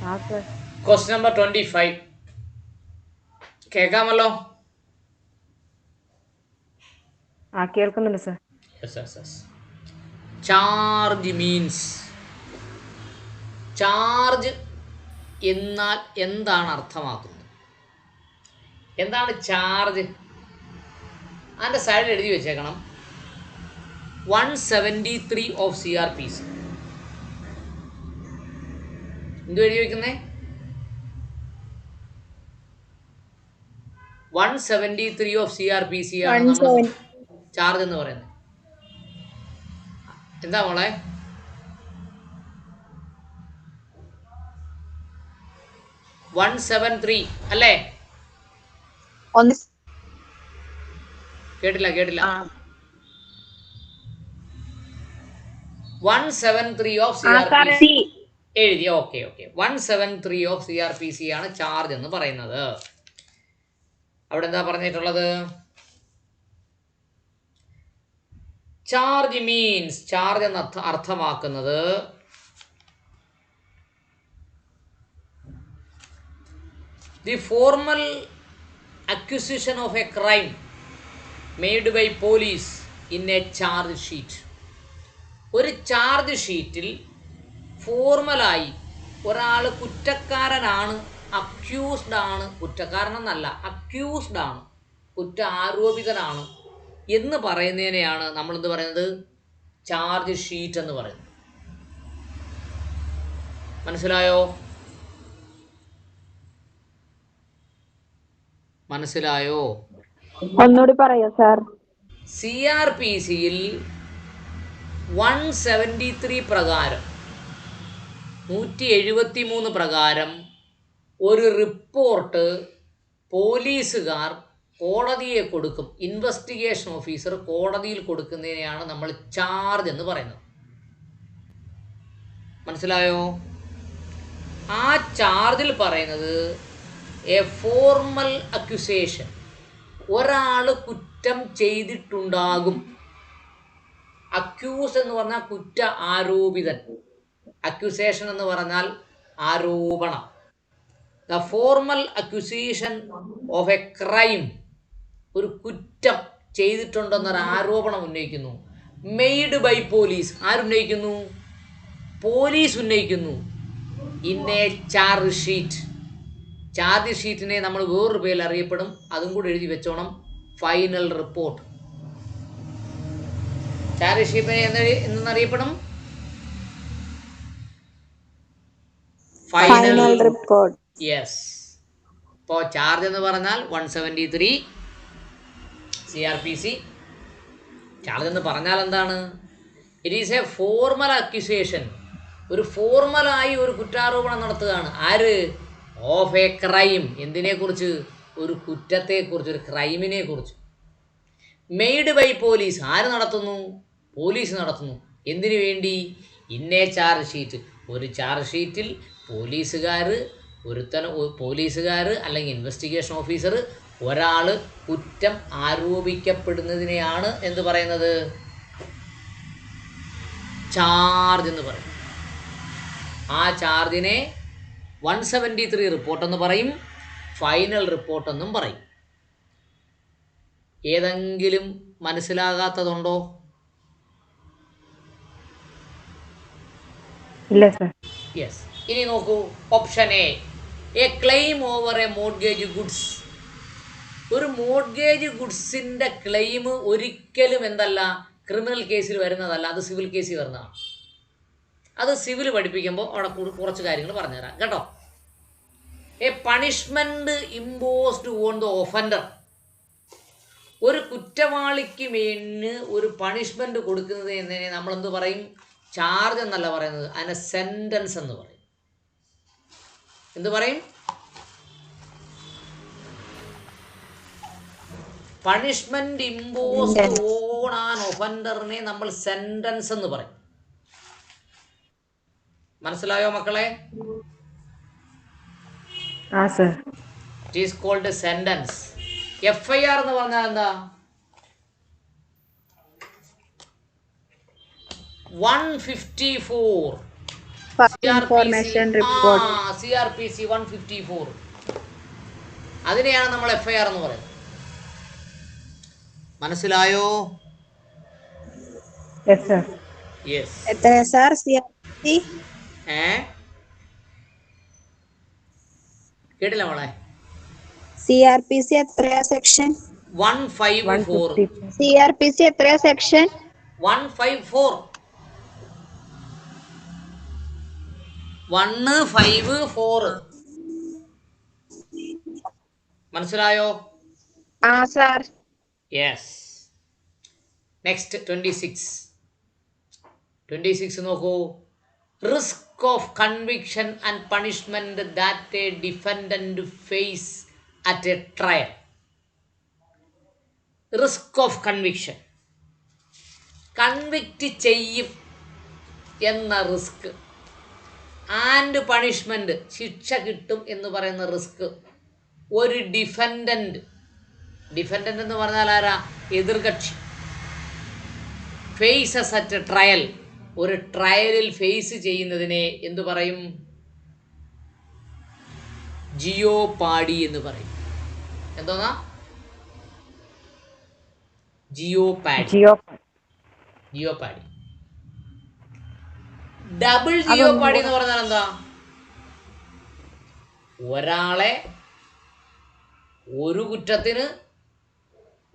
ആ sir. Question number 25 കേൾക്കാമല്ലോ? ആ കേൾക്കുന്നുണ്ട് സർ. ചാർജ് മീൻസ്, ചാർജ് എന്നാൽ എന്താണ് അർത്ഥമാക്കുന്നത്? എന്താണ് ചാർജ്? അതിൻ്റെ സൈഡിൽ എഴുതി വെച്ചേക്കണം 173 ഓഫ് CRPC. എന്തു എഴുതി വെക്കുന്നേ? 173 ഓഫ് CRPC ആണ് നമ്മൾ ചാർജ് എന്ന് പറയുന്നത്. എന്താ മോളെ? 173 അല്ലേ? കേട്ടില്ല 173 ഓഫ് CRPC എഴുതി. ഓക്കെ. 173 ഓഫ് CRPC ആണ് ചാർജ് എന്ന് പറയുന്നത്. അവിടെ എന്താ പറഞ്ഞിട്ടുള്ളത്? ചാർജ് മീൻസ്, ചാർജ് എന്ന് അർത്ഥമാക്കുന്നത് the formal acquisition of a crime made by police in a charge sheet. ഒരു ചാർജ് ഷീറ്റിൽ ഫോർമലായി ഒരാൾ കുറ്റക്കാരനാണ്, അക്യൂസ്ഡ് ആണ്, കുറ്റക്കാരനെന്നല്ല അക്യൂസ്ഡ് ആണ്, ആരോപിതനാണ് എന്ന് പറയുന്നതിനെയാണ് നമ്മളെന്ത് പറയുന്നത്? ചാർജ് ഷീറ്റ് എന്ന് പറയുന്നത്. മനസ്സിലായോ? ഒന്നുകൂടി പറയോ സാർ? CRPCയിൽ 173 പ്രകാരം, 173 പ്രകാരം ഒരു റിപ്പോർട്ട് പോലീസുകാർ കോടതിയെ കൊടുക്കും. ഇൻവെസ്റ്റിഗേഷൻ ഓഫീസർ കോടതിയിൽ കൊടുക്കുന്നതിനെയാണ് നമ്മൾ ചാർജ് എന്ന് പറയുന്നത്. മനസ്സിലായോ? ആ ചാർജിൽ പറയുന്നത് എ ഫോർമൽ അക്യൂസേഷൻ, ഒരാൾ കുറ്റം ചെയ്തിട്ടുണ്ടാകും. അക്യൂസ് എന്ന് പറഞ്ഞാൽ കുറ്റ ആരോപിതൻ, അക്യൂസേഷൻ എന്ന് പറഞ്ഞാൽ ആരോപണം. The formal accusation of a crime, ഒരു കുറ്റം ചെയ്തിട്ടുണ്ടെന്നൊരു ആരോപണം ഉന്നയിക്കുന്നു. മെയ്ഡ് ബൈ പോലീസ്, ആരുന്നയിക്കുന്നു? പോലീസ് ഉന്നയിക്കുന്നു. In a charge sheet. Charge ഷീറ്റിനെ നമ്മൾ വേറൊരു പേരിൽ അറിയപ്പെടും, അതും കൂടി എഴുതി വെച്ചോണം, ഫൈനൽ റിപ്പോർട്ട്. ചാർജ് ഷീറ്റിനെ എന്നറിയപ്പെടും ഫൈനൽ റിപ്പോർട്ട്. യെസ്. ഇപ്പോൾ ചാർജ് എന്ന് പറഞ്ഞാൽ 173 CRPC. ചാർജ് എന്ന് പറഞ്ഞാൽ എന്താണ്? It is a formal accusation, ഒരു ഫോർമലായി ഒരു കുറ്റാരോപണം നടത്തുകയാണ്. ആര്? Of a crime. എന്തിനെക്കുറിച്ച്? ഒരു കുറ്റത്തെക്കുറിച്ച്, ഒരു ക്രൈമിനെ കുറിച്ച്. മെയ്ഡ് ബൈ പോലീസ്, ആര് നടത്തുന്നു? പോലീസ് നടത്തുന്നു. എന്തിനു വേണ്ടി? ഇൻ എ ചാർജ് ഷീറ്റ്, ഒരു ചാർജ് ഷീറ്റിൽ പോലീസുകാർ അല്ലെങ്കിൽ ഇൻവെസ്റ്റിഗേഷൻ ഓഫീസർ ഒരാൾ കുറ്റം ആരോപിക്കപ്പെടുന്നതിനെയാണ് എന്ത് പറയുന്നത്? ചാർജ് എന്ന് പറയും. ആ ചാർജിനെ 173 റിപ്പോർട്ടെന്ന് പറയും, ഫൈനൽ റിപ്പോർട്ടെന്നും പറയും. ഏതെങ്കിലും മനസ്സിലാകാത്തതുണ്ടോ? ഇല്ല സർ. യെസ്. ഇനി നോക്കൂ, option A claim over A mortgage goods. ഒരു മോർഗേജ് ഗുഡ്സിൻ്റെ ക്ലെയിം ഒരിക്കലും എന്തല്ല, ക്രിമിനൽ കേസിൽ വരുന്നതല്ല, അത് സിവിൽ കേസിൽ വരുന്നതാണ്. അത് സിവിൽ പഠിപ്പിക്കുമ്പോൾ അവിടെ കുറച്ച് കാര്യങ്ങൾ പറഞ്ഞുതരാം കേട്ടോ. A punishment imposed on the offender. ഒരു കുറ്റവാളിക്ക് വേണ്ടി ഒരു പണിഷ്മെൻറ്റ് കൊടുക്കുന്നത് എന്നതിനെ നമ്മളെന്ത് പറയും? ചാർജ് എന്നല്ല പറയുന്നത്, അതിനെ സെൻറ്റൻസ് എന്ന് പറയും. എന്ത് പറയും? പണിഷ്മെൻറ്റ് ഇമ്പോസ്ഡ് ഓൺ ആൻ ഒഫൻഡറിനെ നമ്മൾ സെൻറ്റൻസ് എന്ന് പറയും. മനസ്സിലായോ മക്കളെ? It is called sentence. FIR എന്ന് പറഞ്ഞാൽ എന്താ? 154 ഫസ്റ്റ് ഇൻഫോർമേഷൻ റിപ്പോർട്ട്. CRPC 154. അതിനെയാണ് നമ്മൾ FIR എന്ന് പറയുന്നത്. മനസ്സിലായോ? Yes sir. യെസ്. എത്രയാ സാർ CRPC? കേട്ടില്ല മോളെ? CRPC എത്രയാ സെക്ഷൻ? 154. CRPC എത്രയാ സെക്ഷൻ? 154. 154. മനസ്സിലായോ? ആ സാർ. യെസ്. നെക്സ്റ്റ് 26 നോക്കൂ. Risk of conviction and punishment that a defendant face at a trial. Risk of conviction, convict ചെയ്യും എന്ന റിസ്ക്, ആൻഡ് പണിഷ്മെന്റ്, ശിക്ഷ കിട്ടും എന്ന് പറയുന്ന റിസ്ക് ഒരു ഡിഫൻഡന്റ് എന്ന് പറഞ്ഞാൽ ആരാ? എതിർകക്ഷി. ഫേസസ് അറ്റ് എ ട്രയൽ, ഒരു ട്രയലിൽ ഫേസ് ചെയ്യുന്നതിനെ എന്തു പറയും? ജിയോപാഡി എന്ന് പറയും. എന്തോന്നാ? ജിയോപാഡി. ഡബിൾ ജിയോപാഡി എന്ന് പറഞ്ഞാൽ എന്താ? ഒരാളെ ഒരു കുറ്റത്തിന്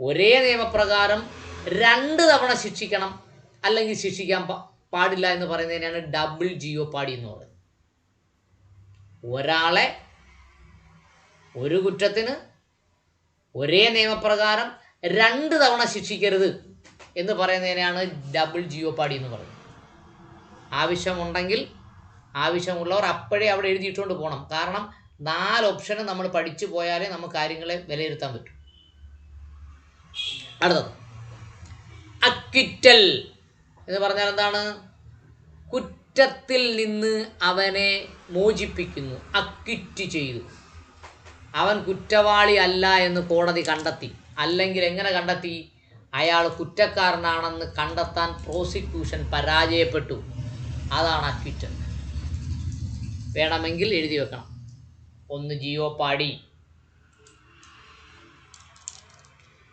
ഒരേ നിയമപ്രകാരം 2 തവണ ശിക്ഷിക്കണം, അല്ലെങ്കിൽ ശിക്ഷിക്കാൻ പാടില്ല എന്ന് പറയുന്നതിനാണ് ഡബിൾ ജിയോപാഡി എന്ന് പറയുന്നത്. ഒരാളെ ഒരു കുറ്റത്തിന് ഒരേ നിയമപ്രകാരം 2 തവണ ശിക്ഷിക്കരുത് എന്ന് പറയുന്നതിനാണ് ഡബിൾ ജിയോപാഡി എന്ന് പറയുന്നത്. ആവശ്യമുണ്ടെങ്കിൽ ആവശ്യമുള്ളവർ അപ്പോഴേ അവിടെ എഴുതിയിട്ടുകൊണ്ട് പോകണം. കാരണം 4 ഓപ്ഷന് നമ്മൾ പഠിച്ചു പോയാലേ നമുക്ക് കാര്യങ്ങളെ വിലയിരുത്താൻ പറ്റും. അടുത്തത് അക്വിറ്റൽ എന്ന് പറഞ്ഞാൽ എന്താണ്? കുറ്റത്തിൽ നിന്ന് അവനെ മോചിപ്പിക്കുന്നു, അക്വിറ്റ് ചെയ്തു. അവൻ കുറ്റവാളി അല്ല എന്ന് കോടതി കണ്ടെത്തി. അല്ലെങ്കിൽ എങ്ങനെ കണ്ടെത്തി? അയാൾ കുറ്റക്കാരനാണെന്ന് കണ്ടെത്താൻ പ്രോസിക്യൂഷൻ പരാജയപ്പെട്ടു. അതാണ് അക്വിറ്റൽ. വേണമെങ്കിൽ എഴുതി വെക്കണം. 1 ജിയോപാഡി,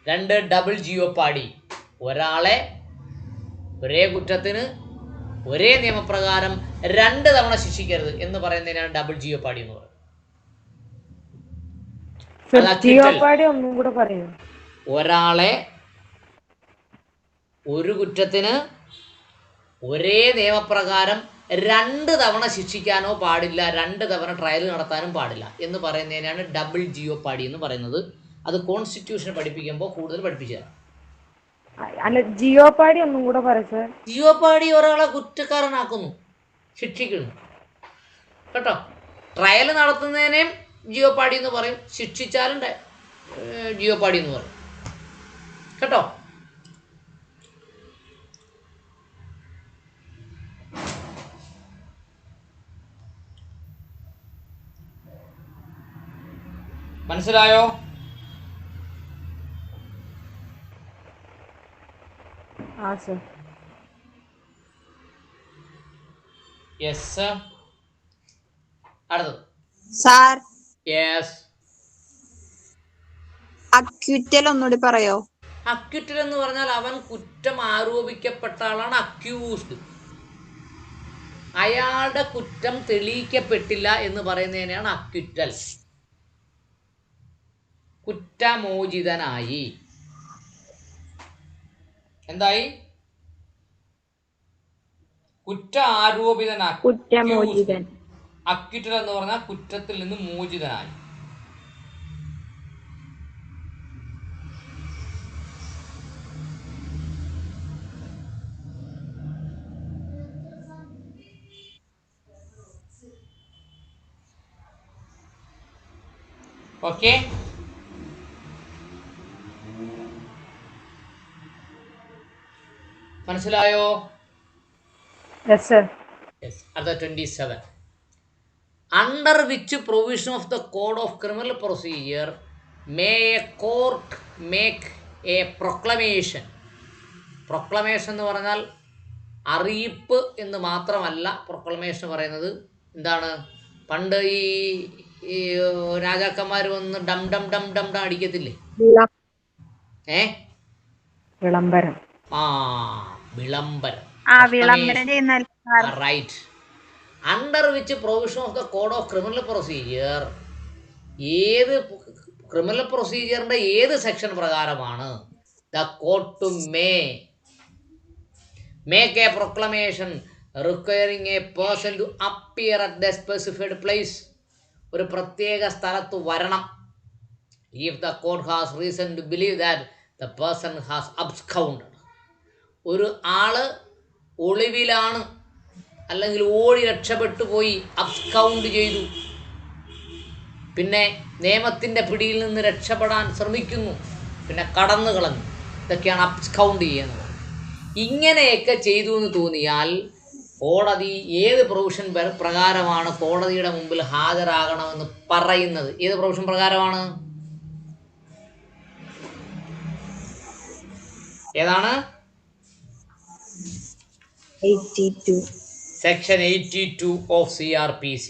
2 ഡബിൾ ജിയോപാഡി. ഒരാളെ ഒരേ കുറ്റത്തിന് ഒരേ നിയമപ്രകാരം 2 തവണ ശിക്ഷിക്കരുത് എന്ന് പറയുന്നതിനാണ് ഡബിൾ ജിയോപാഡി എന്ന് പറയുന്നത്. ഒരാളെ ഒരു കുറ്റത്തിന് ഒരേ നിയമപ്രകാരം 2 തവണ ശിക്ഷിക്കാനോ പാടില്ല, 2 തവണ ട്രയൽ നടത്താനും പാടില്ല എന്ന് പറയുന്നതിനാണ് ഡബിൾ ജിയോപാഡി എന്ന് പറയുന്നത്. അത് കോൺസ്റ്റിറ്റ്യൂഷൻ പഠിപ്പിക്കുമ്പോൾ കൂടുതൽ പഠിപ്പിച്ചു തരാം. ജിയോപാഡി ഒന്നും കൂടെ പറയാം. ജിയോപാഡി ഒരാളെ കുറ്റക്കാരനാക്കുന്നു, ശിക്ഷിക്കുന്നു. കേട്ടോ? ട്രയൽ നടത്തുന്നതിനേയും ജിയോപാഡി എന്ന് പറയും, ശിക്ഷിച്ചാലും ജിയോപാഡി എന്ന് പറയും. കേട്ടോ? മനസ്സിലായോ? യെസ്. അടുത്തത് സാർ. യെസ്. അക്വിറ്റൽ ഒന്നുകൂടി പറയോ? അക്വിറ്റൽ എന്ന് പറഞ്ഞാൽ അവൻ കുറ്റം ആരോപിക്കപ്പെട്ട ആളാണ് അക്യൂസ്ഡ്. അയാളുടെ കുറ്റം തെളിയിക്കപ്പെട്ടില്ല എന്ന് പറയുന്നതിനാണ് അക്വിറ്റൽ. കുറ്റമോചിതനായി. എന്തായി? കുറ്റാരോപിതൻ. അക്വിറ്റൽ എന്ന് പറഞ്ഞാൽ കുറ്റത്തിൽ നിന്ന് മോചിതനായി. ഓക്കെ? മനസ്സിലായോ? അടുത്ത 27. Under which provision of the Code of Criminal Procedure may a court make a proclamation? Proclamation എന്ന് പറഞ്ഞാൽ അറിയിപ്പ് എന്ന് മാത്രമല്ല പ്രൊക്ലമേഷൻ പറയുന്നത്. എന്താണ്? പണ്ട് ഈ രാജാക്കന്മാർ വന്ന് ഡം ഡം ഡം ഡം ഡം അടിക്കത്തില്ലേ? ഏ വിളംബരം. ആ വിളംബരം. വിളംബരം ചെയ്യുന്ന right. Under which provision of the code of criminal procedure, ഏത് ക്രിമിനൽ പ്രൊസീജിയറിന്റെ ഏത് സെക്ഷൻ പ്രകാരമാണ് the court to make a proclamation requiring a person to appear at the specified place, ഒരു പ്രത്യേക സ്ഥലത്ത് വരണം. If the court has reason to believe that the person has absconded, ഒരു ആള് ഒളിവിലാണ് അല്ലെങ്കിൽ ഓടി രക്ഷപ്പെട്ടു പോയി, അബ്സ്കൗണ്ട് ചെയ്തു, പിന്നെ നിയമത്തിൻ്റെ പിടിയിൽ നിന്ന് രക്ഷപ്പെടാൻ ശ്രമിക്കുന്നു, പിന്നെ കടന്നു കളഞ്ഞു, ഇതൊക്കെയാണ് അബ്സ്കൗണ്ട് ചെയ്യുന്നത്. ഇങ്ങനെയൊക്കെ ചെയ്തു എന്ന് തോന്നിയാൽ കോടതി ഏത് പ്രൊവിഷൻ പ്രകാരമാണ് കോടതിയുടെ മുമ്പിൽ ഹാജരാകണമെന്ന് പറയുന്നത്? ഏത് പ്രൊവിഷൻ പ്രകാരമാണ്? ഏതാണ്? Section 82 of CRPC.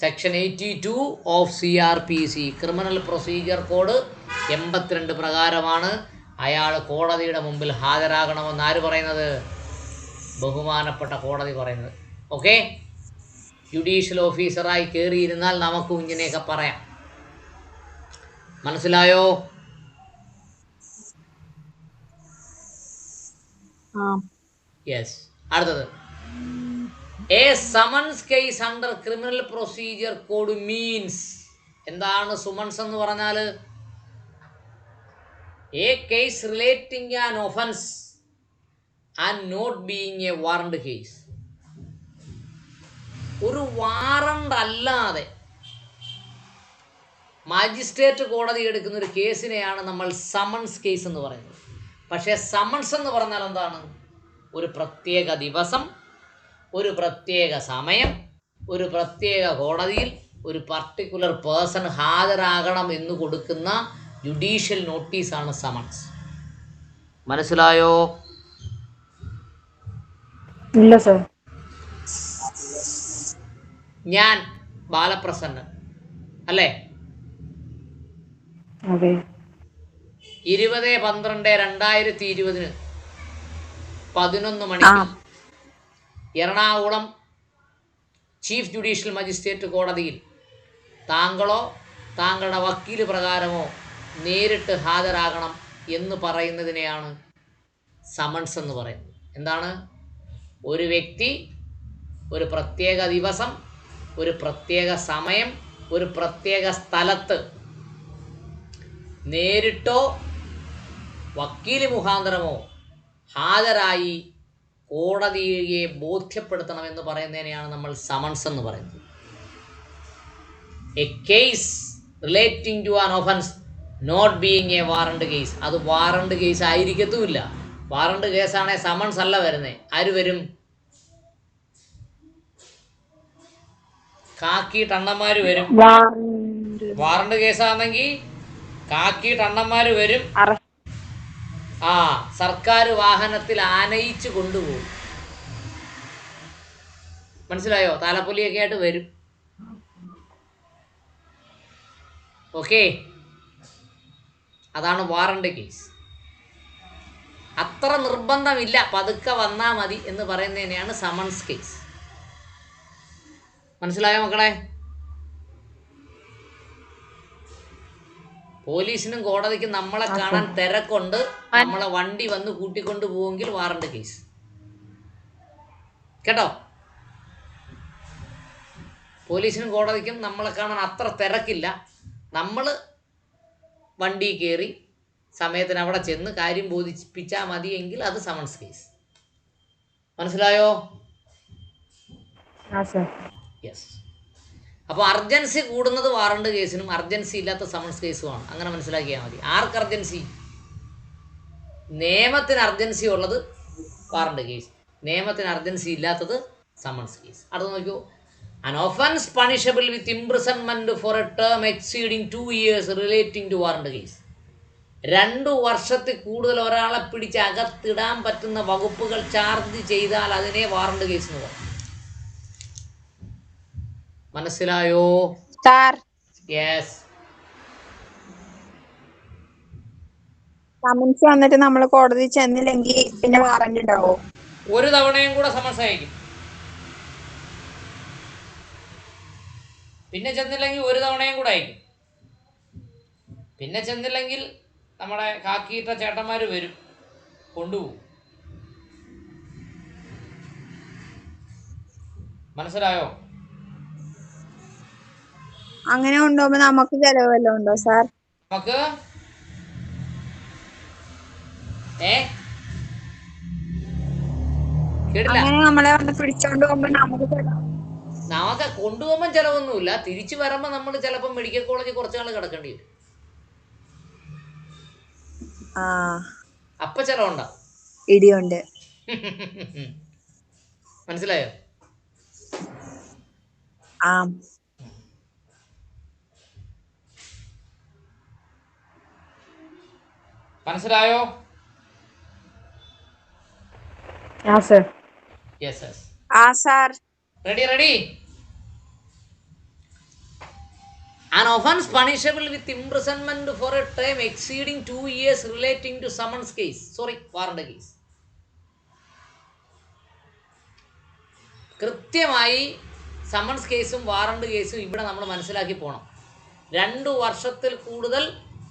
Section 82 of CRPC, criminal procedure code 82 പ്രകാരമാണ് അയാൾ കോടതിയുടെ മുമ്പിൽ ഹാജരാകണമെന്ന് ആര് പറയുന്നത്? ബഹുമാനപ്പെട്ട കോടതി പറയുന്നത്. ഓക്കെ, ജുഡീഷ്യൽ ഓഫീസറായി കയറിയിരുന്നാൽ നമുക്കും ഇങ്ങനെയൊക്കെ പറയാം. മനസ്സിലായോ? യെസ്. അടുത്തത്, a summons case under criminal procedure code means. എന്താണ് സുമൻസ് എന്ന് പറഞ്ഞാൽ? A case relating an offence and not being a warrant case. ഒരു വാറണ്ട് അല്ലാതെ മാജിസ്ട്രേറ്റ് കോടതി എടുക്കുന്ന ഒരു കേസിനെയാണ് നമ്മൾ സമൻസ് കേസ് എന്ന് പറയുന്നത്. പക്ഷേ സമൻസ് എന്ന് പറഞ്ഞാൽ എന്താണ്? ഒരു പ്രത്യേക ദിവസം, ഒരു പ്രത്യേക സമയം, ഒരു പ്രത്യേക കോടതിയിൽ ഒരു പർട്ടിക്കുലർ പേഴ്സൺ ഹാജരാകണം എന്ന് കൊടുക്കുന്ന ജുഡീഷ്യൽ നോട്ടീസാണ് സമൻസ്. മനസ്സിലായോ? ഇല്ല സർ. ഞാൻ ബാലപ്രസന്നൻ അല്ലേ? അതെ. 20/12/2020 11 മണിക്ക് എറണാകുളം ചീഫ് ജുഡീഷ്യൽ മജിസ്ട്രേറ്റ് കോടതിയിൽ താങ്കളോ താങ്കളുടെ വക്കീല് പ്രകാരമോ നേരിട്ട് ഹാജരാകണം എന്ന് പറയുന്നതിനെയാണ് സമൻസ് എന്ന് പറയുന്നത്. എന്താണ്? ഒരു വ്യക്തി ഒരു പ്രത്യേക ദിവസം, ഒരു പ്രത്യേക സമയം, ഒരു പ്രത്യേക സ്ഥലത്ത് നേരിട്ടോ വക്കീല് മുഖാന്തരമോ ഹാജരായി കോടതിയെ ബോധ്യപ്പെടുത്തണമെന്ന് പറയുന്നതിനെയാണ് നമ്മൾ സമൻസ് എന്ന് പറയുന്നത്. A case relating to an offence not being a warrant case. അത് വാറണ്ട് കേസ് ആയിരിക്കത്തുമില്ല. വാറണ്ട് കേസാണെങ്കിൽ സമൻസ് അല്ല വരുന്നത്. ആര് വരും? കാക്കി ടണ്ണന്മാർ വരും. വാറണ്ട് കേസാണെങ്കിൽ കാക്കി ടണ്ണന്മാർ വരും. സർക്കാർ വാഹനത്തിൽ ആനയിച്ച് കൊണ്ടുപോകും. മനസ്സിലായോ? താലപ്പൊലിയൊക്കെ ആയിട്ട് വരും. ഓക്കെ, അതാണ് വാറണ്ട് കേസ്. അത്ര നിർബന്ധമില്ല, പതുക്കെ വന്നാൽ മതി എന്ന് പറയുന്നതിനെയാണ് സമൻസ് കേസ്. മനസ്സിലായോ മക്കളെ? പോലീസിനും കോടതിക്കും നമ്മളെ കാണാൻ തിരക്കുണ്ട്, നമ്മളെ വണ്ടി വന്ന് കൂട്ടിക്കൊണ്ട് പോവെങ്കിൽ വാറണ്ട് കേസ്. കേട്ടോ? പോലീസിനും കോടതിക്കും നമ്മളെ കാണാൻ അത്ര തിരക്കില്ല, നമ്മൾ വണ്ടി കയറി സമയത്തിന് അവിടെ ചെന്ന് കാര്യം ബോധിപ്പിച്ചാൽ മതിയെങ്കിൽ അത് സമൻസ് കേസ്. മനസ്സിലായോ? യെസ്. അപ്പോൾ അർജൻസി കൂടുന്നത് വാറണ്ട് കേസിനും അർജൻസി ഇല്ലാത്ത സമൻസ് കേസുമാണ്. അങ്ങനെ മനസ്സിലാക്കിയാൽ മതി. ആർക്ക് അർജൻസി? നിയമത്തിന് അർജൻസി ഉള്ളത് വാറണ്ട് കേസ്, നിയമത്തിന് അർജൻസി ഇല്ലാത്തത് സമൻസ് കേസ്. അടുത്ത് നോക്കൂ. An offense punishable with imprisonment for a term exceeding 2 years relating to warrant case. 2 വർഷത്തിൽ കൂടുതൽ ഒരാളെ പിടിച്ച് അകത്തിടാൻ പറ്റുന്ന വകുപ്പുകൾ ചാർജ് ചെയ്താൽ അതിനെ വാറണ്ട് കേസ് എന്ന് പറയും. മനസ്സിലായോ? Sir yes. സമൻസ് വന്നിട്ട് നമ്മൾ കോടതി ചെന്നില്ലെങ്കിൽ പിന്നെ വാറന്റ് ഉണ്ടാവോ? ഒരു തവണയും കൂടെ സമൻസ് അയക്കും. പിന്നെ ചെന്നില്ലെങ്കിൽ ഒരു തവണയും കൂടെ അയക്കും. പിന്നെ ചെന്നില്ലെങ്കിൽ നമ്മുടെ കാക്കിയിട്ട ചേട്ടന്മാർ വരും, കൊണ്ടുപോകും. മനസ്സിലായോ? അങ്ങനെ കൊണ്ടുപോകുമ്പോ നമുക്ക് ചെലവ് വല്ലതും ഉണ്ടോ സാർ? നമുക്ക് കേട്ടില്ല. അങ്ങനെ നമ്മളെ വന്ന് പിടിച്ചോണ്ട് പോകുമ്പോ നമുക്ക് നമുക്ക് കൊണ്ടുപോകുമ്പോൾ ചിലവൊന്നുമില്ല. തിരിച്ചു വരുമ്പോൾ നമ്മൾ ചിലപ്പോൾ മെഡിക്കൽ കോളേജിൽ കുറച്ച് നാൾ കിടക്കേണ്ടി വരും. അപ്പൊ ചിലവുണ്ടാവും. ഇടിയുണ്ട്. മനസ്സിലായോ? മനസ്സിലായോ? Sir. Yes yes. Sir. Ready? An offence punishable with imprisonment for a term exceeding 2 years relating to summons case. Warrant case. കൃത്യമായി സമ്മൺസ് കേസും വാറണ്ട് കേസും ഇവിടെ നമ്മൾ മനസ്സിലാക്കി പോകണം. 2 വർഷത്തിൽ കൂടുതൽ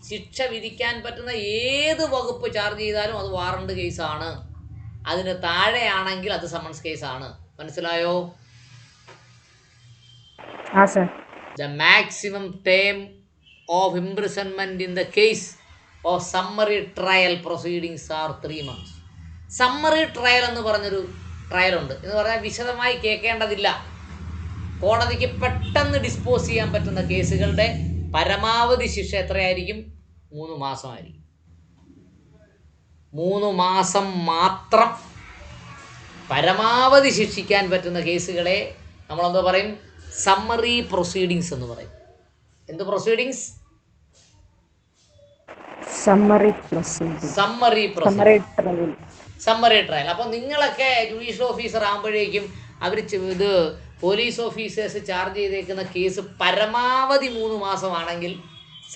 ശിക്ഷ വിധിക്കാൻ പറ്റുന്ന ഏത് വകുപ്പ് ചാർജ് ചെയ്താലും അത് വാറണ്ട് കേസാണ്. അതിന് താഴെയാണെങ്കിൽ അത് സമ്മൺസ് കേസാണ്. മനസ്സിലായോ? The maximum term of imprisonment in the case of summary trial proceedings are 3 months. Summary trial എന്ന് പറഞ്ഞൊരു ട്രയൽ ഉണ്ട്. എന്ന് പറഞ്ഞാൽ വിശദമായി കേൾക്കേണ്ടതില്ല. കോടതിക്ക് പെട്ടെന്ന് ഡിസ്പോസ് ചെയ്യാൻ പറ്റുന്ന കേസുകളുടെ പരമാവധി ശിക്ഷ എത്രയായിരിക്കും? 3 മാസമായിരിക്കും. 3 മാസം മാത്രം പരമാവധി ശിക്ഷിക്കാൻ പറ്റുന്ന കേസുകളെ നമ്മളെന്തോ പറയും? സമ്മറി പ്രൊസീഡിങ്സ് എന്ന് പറയും. എന്ത് പ്രൊസീഡിങ്സ്? Summary trial. അപ്പോൾ നിങ്ങളൊക്കെ ജുഡീഷ്യൽ ഓഫീസർ ആകുമ്പോഴേക്കും അവർ ഇത് പോലീസ് ഓഫീസേഴ്സ് ചാർജ് ചെയ്തേക്കുന്ന കേസ് പരമാവധി 3 മാസമാണെങ്കിൽ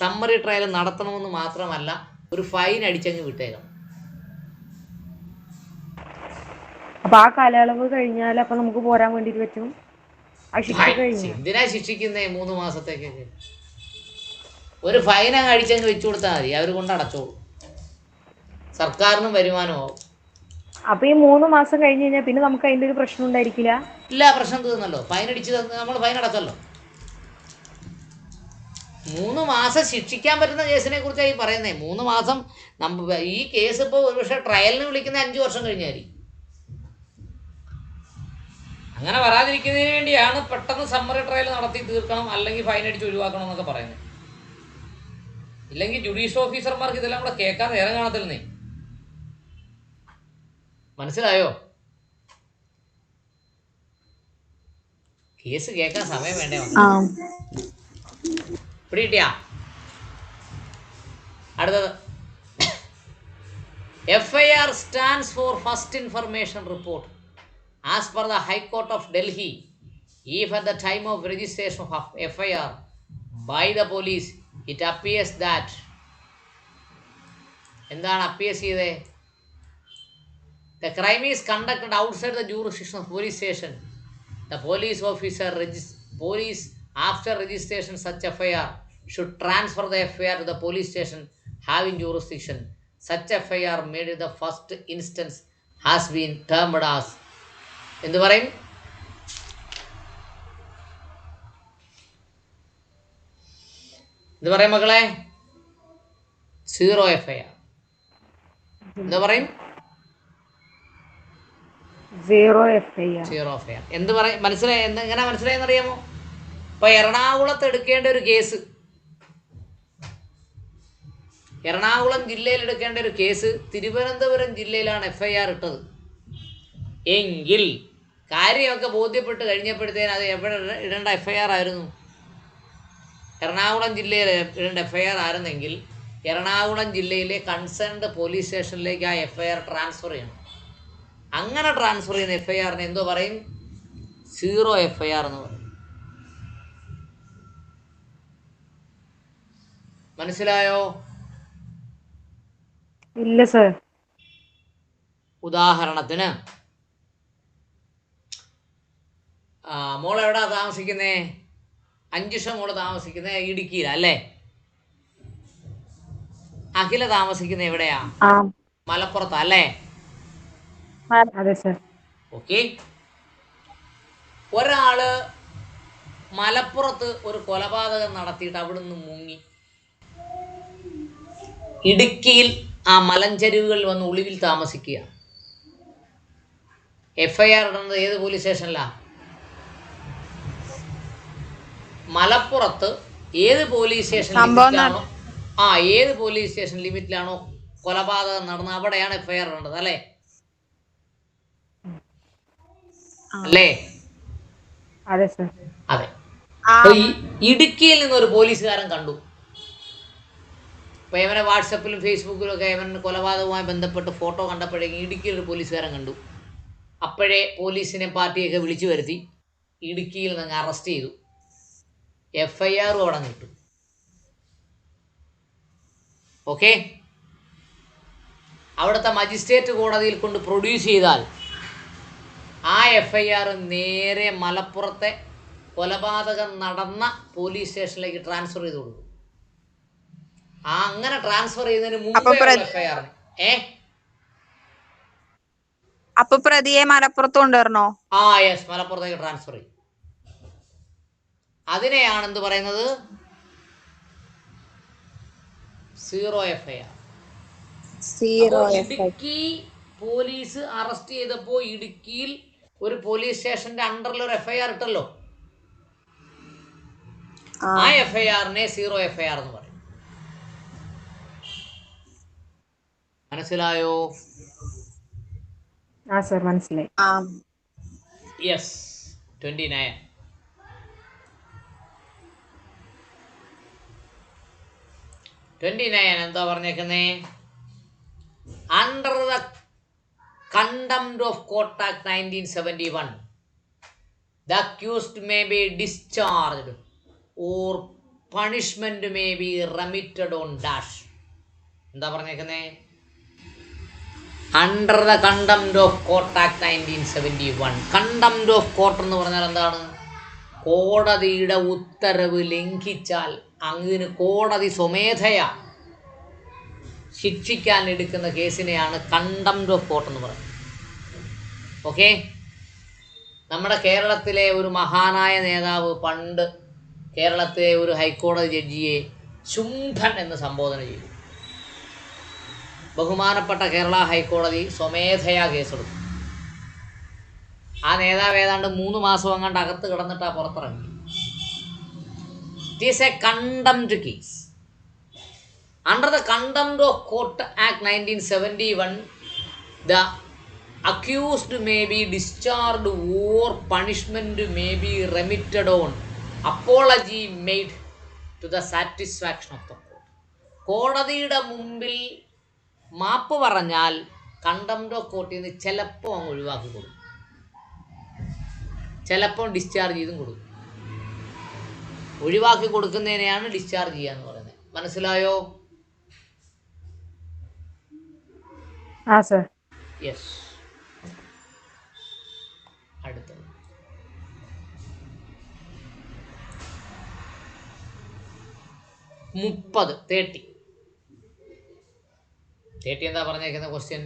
സമ്മറി ട്രയൽ നടത്തണമെന്ന് മാത്രമല്ല, ഒരു ഫൈൻ അടിച്ചങ്ങ് വിട്ടേക്കണം. അപ്പൊ ആ കാലയളവ് കഴിഞ്ഞാൽ അപ്പൊ നമുക്ക് പോരാൻ വേണ്ടിട്ട് പറ്റും. എന്തിനാ ശിക്ഷിക്കുന്നേ? 3 മാസത്തേക്കൊക്കെ ഒരു ഫൈൻ അങ്ങ് അടിച്ചങ്ങ് വെച്ചു കൊടുത്താൽ മതി, അവർ കൊണ്ട് അടച്ചോളൂ. സർക്കാരിനും വരുമാനമാവും. അപ്പൊ ഈ 3 മാസം കഴിഞ്ഞ് കഴിഞ്ഞാൽ പിന്നെ നമുക്ക് അതിന്റെ ഒരു പ്രശ്നം ഉണ്ടായിരിക്കില്ല. ഇല്ല, പ്രശ്നം തീർന്നല്ലോ. ഫൈൻ അടിച്ച് നമ്മൾ ഫൈൻ അടച്ചല്ലോ. 3 മാസം ശിക്ഷിക്കാൻ പറ്റുന്ന കേസിനെ കുറിച്ചാണ് ഈ പറയുന്നത്. 3 മാസം ഈ കേസ് ഇപ്പോൾ ഒരുപക്ഷെ ട്രയലിന് വിളിക്കുന്ന 5 വർഷം കഴിഞ്ഞായിരിക്കും. അങ്ങനെ വരാതിരിക്കുന്നതിന് വേണ്ടിയാണ് പെട്ടെന്ന് സമ്മറി ട്രയൽ നടത്തി തീർക്കണം, അല്ലെങ്കിൽ ഫൈൻ അടിച്ച് ഒഴിവാക്കണം എന്നൊക്കെ പറയുന്നത്. ഇല്ലെങ്കിൽ ജുഡീഷ്യൽ ഓഫീസർമാർക്ക് ഇതെല്ലാം കൂടെ കേൾക്കാൻ നേരം കാണത്തില്ലെന്നേ. മനസ്സിലായോ? കേസ് കേൾക്കാൻ സമയം വേണ്ടേ? പിടികിട്ടിയാ? അടുത്തത് FIR stands for First Information Report. As per the High Court of Delhi, if at the time of registration of FIR by the police it appears that എന്താണ് അപ്പിയസ് ചെയ്തേ? The crime is conducted outside the jurisdiction of police station. The police officer after registration such FIR should transfer the FIR to the police station having jurisdiction. Such FIR made in the first instance has been termed as എന്ത് പറയും? എന്ത് പറയും മക്കളെ? 0 FIR. എന്താ പറയും? 0 FIR. എന്ത് പറയും? മനസ്സിലായി? എങ്ങനെ മനസ്സിലായെന്ന് അറിയാമോ? ഇപ്പൊ എറണാകുളത്ത് എടുക്കേണ്ട ഒരു കേസ്, എറണാകുളം ജില്ലയിൽ എടുക്കേണ്ട ഒരു കേസ് തിരുവനന്തപുരം ജില്ലയിലാണ് FIR ഇട്ടത് എങ്കിൽ കാര്യമൊക്കെ ബോധ്യപ്പെട്ട് കഴിഞ്ഞപ്പോഴത്തേന് അത് എവിടെ ഇടേണ്ട FIR ആയിരുന്നു? എറണാകുളം ജില്ലയിൽ ഇടേണ്ട FIR ആയിരുന്നെങ്കിൽ എറണാകുളം ജില്ലയിലെ കൺസേൺഡ് പോലീസ് സ്റ്റേഷനിലേക്ക് ആ FIR ട്രാൻസ്ഫർ ചെയ്യണം. അങ്ങനെ ട്രാൻസ്ഫർ ചെയ്യുന്ന FIRനെ എന്തോ പറയും? 0 FIR എന്ന് പറയും. മനസ്സിലായോ? ഇല്ല സർ. ഉദാഹരണത്തിന് മോൾ എവിടാ താമസിക്കുന്നേ? അഞ്ജുഷ മോള് താമസിക്കുന്നത് ഇടുക്കിയിലല്ലേ? അഖില താമസിക്കുന്ന എവിടെയാ? മലപ്പുറത്താ അല്ലേ? അതെ സർ. ഓക്കെ. ഒരാള് മലപ്പുറത്ത് ഒരു കൊലപാതകം നടത്തിയിട്ട് അവിടുന്ന് മുങ്ങി ഇടുക്കിയിൽ ആ മലഞ്ചെരുവുകളിൽ വന്ന് ഒളിവിൽ താമസിക്കുക. FIR ഇടുന്നത് ഏത് പോലീസ് സ്റ്റേഷനിലാ? മലപ്പുറത്ത് ഏത് പോലീസ് സ്റ്റേഷൻ ലിമിറ്റിലാണോ ഏത് പോലീസ് സ്റ്റേഷൻ ലിമിറ്റിലാണോ കൊലപാതകം നടന്നത് അവിടെയാണ് FIR ഇടേണ്ടത് അല്ലേ? അല്ലേ? അതെ സർ. അതെ. ഇടുക്കിയിൽ നിന്നൊരു പോലീസുകാരൻ കണ്ടു. അപ്പോൾ ഇവനെ വാട്സപ്പിലും ഫേസ്ബുക്കിലും ഒക്കെ ഇവൻ കൊലപാതകവുമായി ബന്ധപ്പെട്ട് ഫോട്ടോ കണ്ടപ്പോഴേക്കും ഇടുക്കിയിൽ ഒരു പോലീസുകാരൻ കണ്ടു. അപ്പോഴേ പോലീസിനെ പാർട്ടിയൊക്കെ വിളിച്ചു വരുത്തി ഇടുക്കിയിൽ നിന്ന് അറസ്റ്റ് ചെയ്തു. FIR അവിടെ കിട്ടും. ഓക്കെ. അവിടുത്തെ മജിസ്ട്രേറ്റ് കോടതിയിൽ കൊണ്ട് പ്രൊഡ്യൂസ് ചെയ്താൽ ആ FIR നേരെ മലപ്പുറത്തെ കൊലപാതകം നടന്ന പോലീസ് സ്റ്റേഷനിലേക്ക് ട്രാൻസ്ഫർ ചെയ്ത് കൊടുക്കും. അങ്ങനെ ട്രാൻസ്ഫർ ചെയ്യുന്നതിന് മുമ്പേ FIR അപ്പൊ പ്രതിയെ മലപ്പുറത്ത് കൊണ്ടുവരണോ? യെസ്, മലപ്പുറത്തേക്ക് ട്രാൻസ്ഫർ ചെയ്യും. അതിനെയാണ് എന്ത് പറയുന്നത്? 0 FIR. ഇടുക്കി പോലീസ് അറസ്റ്റ് ചെയ്തപ്പോൾ ഇടുക്കിയിൽ ഒരു പോലീസ് സ്റ്റേഷന്റെ അണ്ടറിൽ ഒരു FIR ഇട്ടല്ലോ. ആ FIRനെ 0 FIR എന്ന് പറയും. മനസ്സിലായോ? സർ മനസ്സിലായി. യെസ്. 29 എന്താ പറഞ്ഞേക്കുന്നേ? Under the contempt of court act 1971 the accused may be discharged or punishment may be remitted on dash. എന്താ പറഞ്ഞേക്കുന്നേ? Under the contempt of court act 1971. Contempt of court എന്ന് പറഞ്ഞാൽ എന്താണ്? കോടതിയുടെ ഉത്തരവ് ലംഘിച്ചാൽ അങ്ങ് കോടതി സ്വമേധയാ ശിക്ഷിക്കാൻ എടുക്കുന്ന കേസിനെയാണ് കണ്ടംപ്റ്റ് ഓഫ് കോർട്ട് എന്ന് പറയുന്നത്. ഓക്കെ. നമ്മുടെ കേരളത്തിലെ ഒരു മഹാനായ നേതാവ് പണ്ട് കേരളത്തിലെ ഒരു ഹൈക്കോടതി ജഡ്ജിയെ ശുംഭൻ എന്ന് സംബോധന ചെയ്തു. ബഹുമാനപ്പെട്ട കേരള ഹൈക്കോടതി സ്വമേധയാ കേസെടുത്തു. ആ നേതാവ് ഏതാണ്ട് 3 മാസം അങ്ങാണ്ട് അകത്ത് കിടന്നിട്ടാ പുറത്തിറങ്ങി. It is A contempt case. Under the Contempt of Court Act 1971, the accused may be discharged or punishment may be remitted on apology made to the satisfaction of the court. കോടതിയുടെ മുമ്പിൽ മാപ്പ് പറഞ്ഞാൽ കണ്ടംപ്റ്റ് ഓഫ് കോർട്ടിൽ നിന്ന് ചിലപ്പോൾ അങ്ങ് ഒഴിവാക്കി കൊടുക്കും, ചിലപ്പോൾ ഡിസ്ചാർജ് ചെയ്തും കൊടുക്കും. ഒഴിവാക്കി കൊടുക്കുന്നതിനെയാണ് ഡിസ്ചാർജ് ചെയ്യുക എന്ന് പറയുന്നത്. മനസ്സിലായോ? സർ. യെസ്. അടുത്തത് 30 എന്താ പറഞ്ഞേക്കുന്ന question?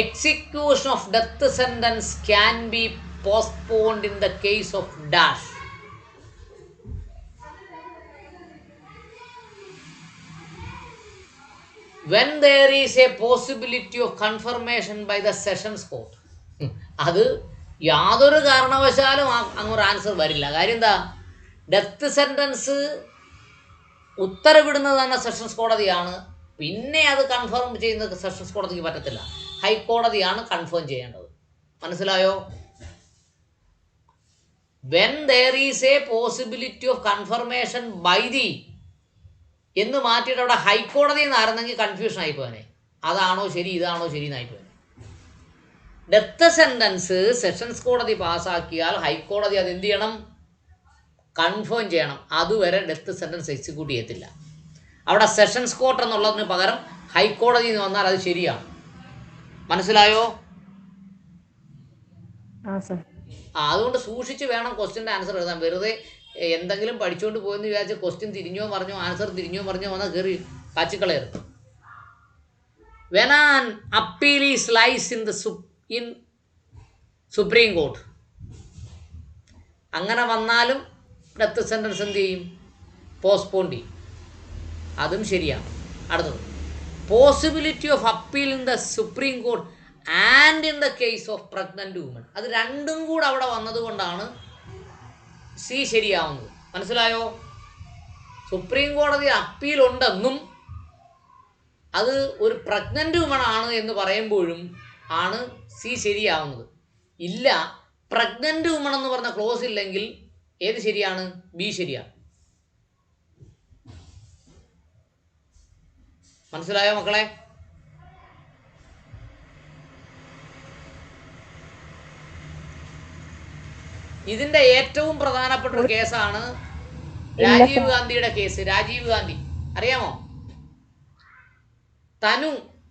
Execution of death sentence can be postponed in the case of dash. when there is a possibility of confirmation by the sessions court. അത് യാതൊരു കാരണവശാലും അങ്ങൊരു ആൻസർ വരില്ല. കാര്യം എന്താ? ഡെത്ത് സെൻറ്റൻസ് ഉത്തരവിടുന്നത് തന്നെ സെഷൻസ് കോടതിയാണ്. പിന്നെ അത് കൺഫേം ചെയ്യുന്നത് സെഷൻസ് കോടതിക്ക് പറ്റത്തില്ല, ഹൈക്കോടതിയാണ് കൺഫേം ചെയ്യേണ്ടത്. മനസ്സിലായോ? when there is a possibility of confirmation by the എന്ന് മാറ്റിയിട്ട് അവിടെ ഹൈക്കോടതിയിൽ നിന്നായിരുന്നെങ്കിൽ കൺഫ്യൂഷൻ ആയിപ്പോനെ. അതാണോ ശരി, ഇതാണോ ശരി എന്നായിപ്പോനെ. ഡെത്ത് സെൻറ്റൻസ് സെഷൻസ് കോടതി പാസ്സാക്കിയാൽ ഹൈക്കോടതി അത് എന്ത് ചെയ്യണം? കൺഫേം ചെയ്യണം. അതുവരെ ഡെത്ത് സെൻറ്റൻസ് എക്സിക്യൂട്ട് ചെയ്യത്തില്ല. അവിടെ സെഷൻസ് കോർട്ട് എന്നുള്ളതിന് പകരം ഹൈക്കോടതിയിൽ നിന്ന് വന്നാൽ അത് ശരിയാണ്. മനസ്സിലായോ? അതുകൊണ്ട് സൂക്ഷിച്ച് വേണം ക്വസ്റ്റ്യൻ്റെ ആൻസർ എഴുതാൻ. വെറുതെ എന്തെങ്കിലും പഠിച്ചുകൊണ്ട് പോയെന്ന് വിചാരിച്ച് ക്വസ്റ്റ്യൻ തിരിഞ്ഞോ പറഞ്ഞോ ആൻസർ തിരിഞ്ഞോ പറഞ്ഞോ വന്നാൽ കയറി കാച്ചിക്കളയരുത്. When an appeal is lies in supreme court, അങ്ങനെ വന്നാലും ഡെത്ത് സെൻറ്റൻസ് എന്ത് ചെയ്യും? പോസ്റ്റ്പോൺ ചെയ്യും. അതും ശരിയാണ്. അടുത്തത്, possibility of appeal in the supreme court and in the case of pregnant woman. അത് രണ്ടും കൂടെ അവിടെ വന്നതുകൊണ്ടാണ് സി ശരിയാവുന്നത്. മനസ്സിലായോ? സുപ്രീം കോടതി അപ്പീലുണ്ടെന്നും അത് ഒരു പ്രഗ്നൻ്റ് വുമൺ ആണ് എന്ന് പറയുമ്പോഴും ആണ് സി ശരിയാവുന്നത്. ഇല്ല, പ്രഗ്നൻ്റ് വുമൺ എന്ന് പറഞ്ഞ ക്ലോസ് ഇല്ലെങ്കിൽ ഏത് ശരിയാണ്? ബി ശരിയാണ്. മനസ്സിലായോ മക്കളെ? ഇതിൻ്റെ ഏറ്റവും പ്രധാനപ്പെട്ട ഒരു കേസാണ് രാജീവ് ഗാന്ധിയുടെ കേസ്. രാജീവ് ഗാന്ധി അറിയാമോ?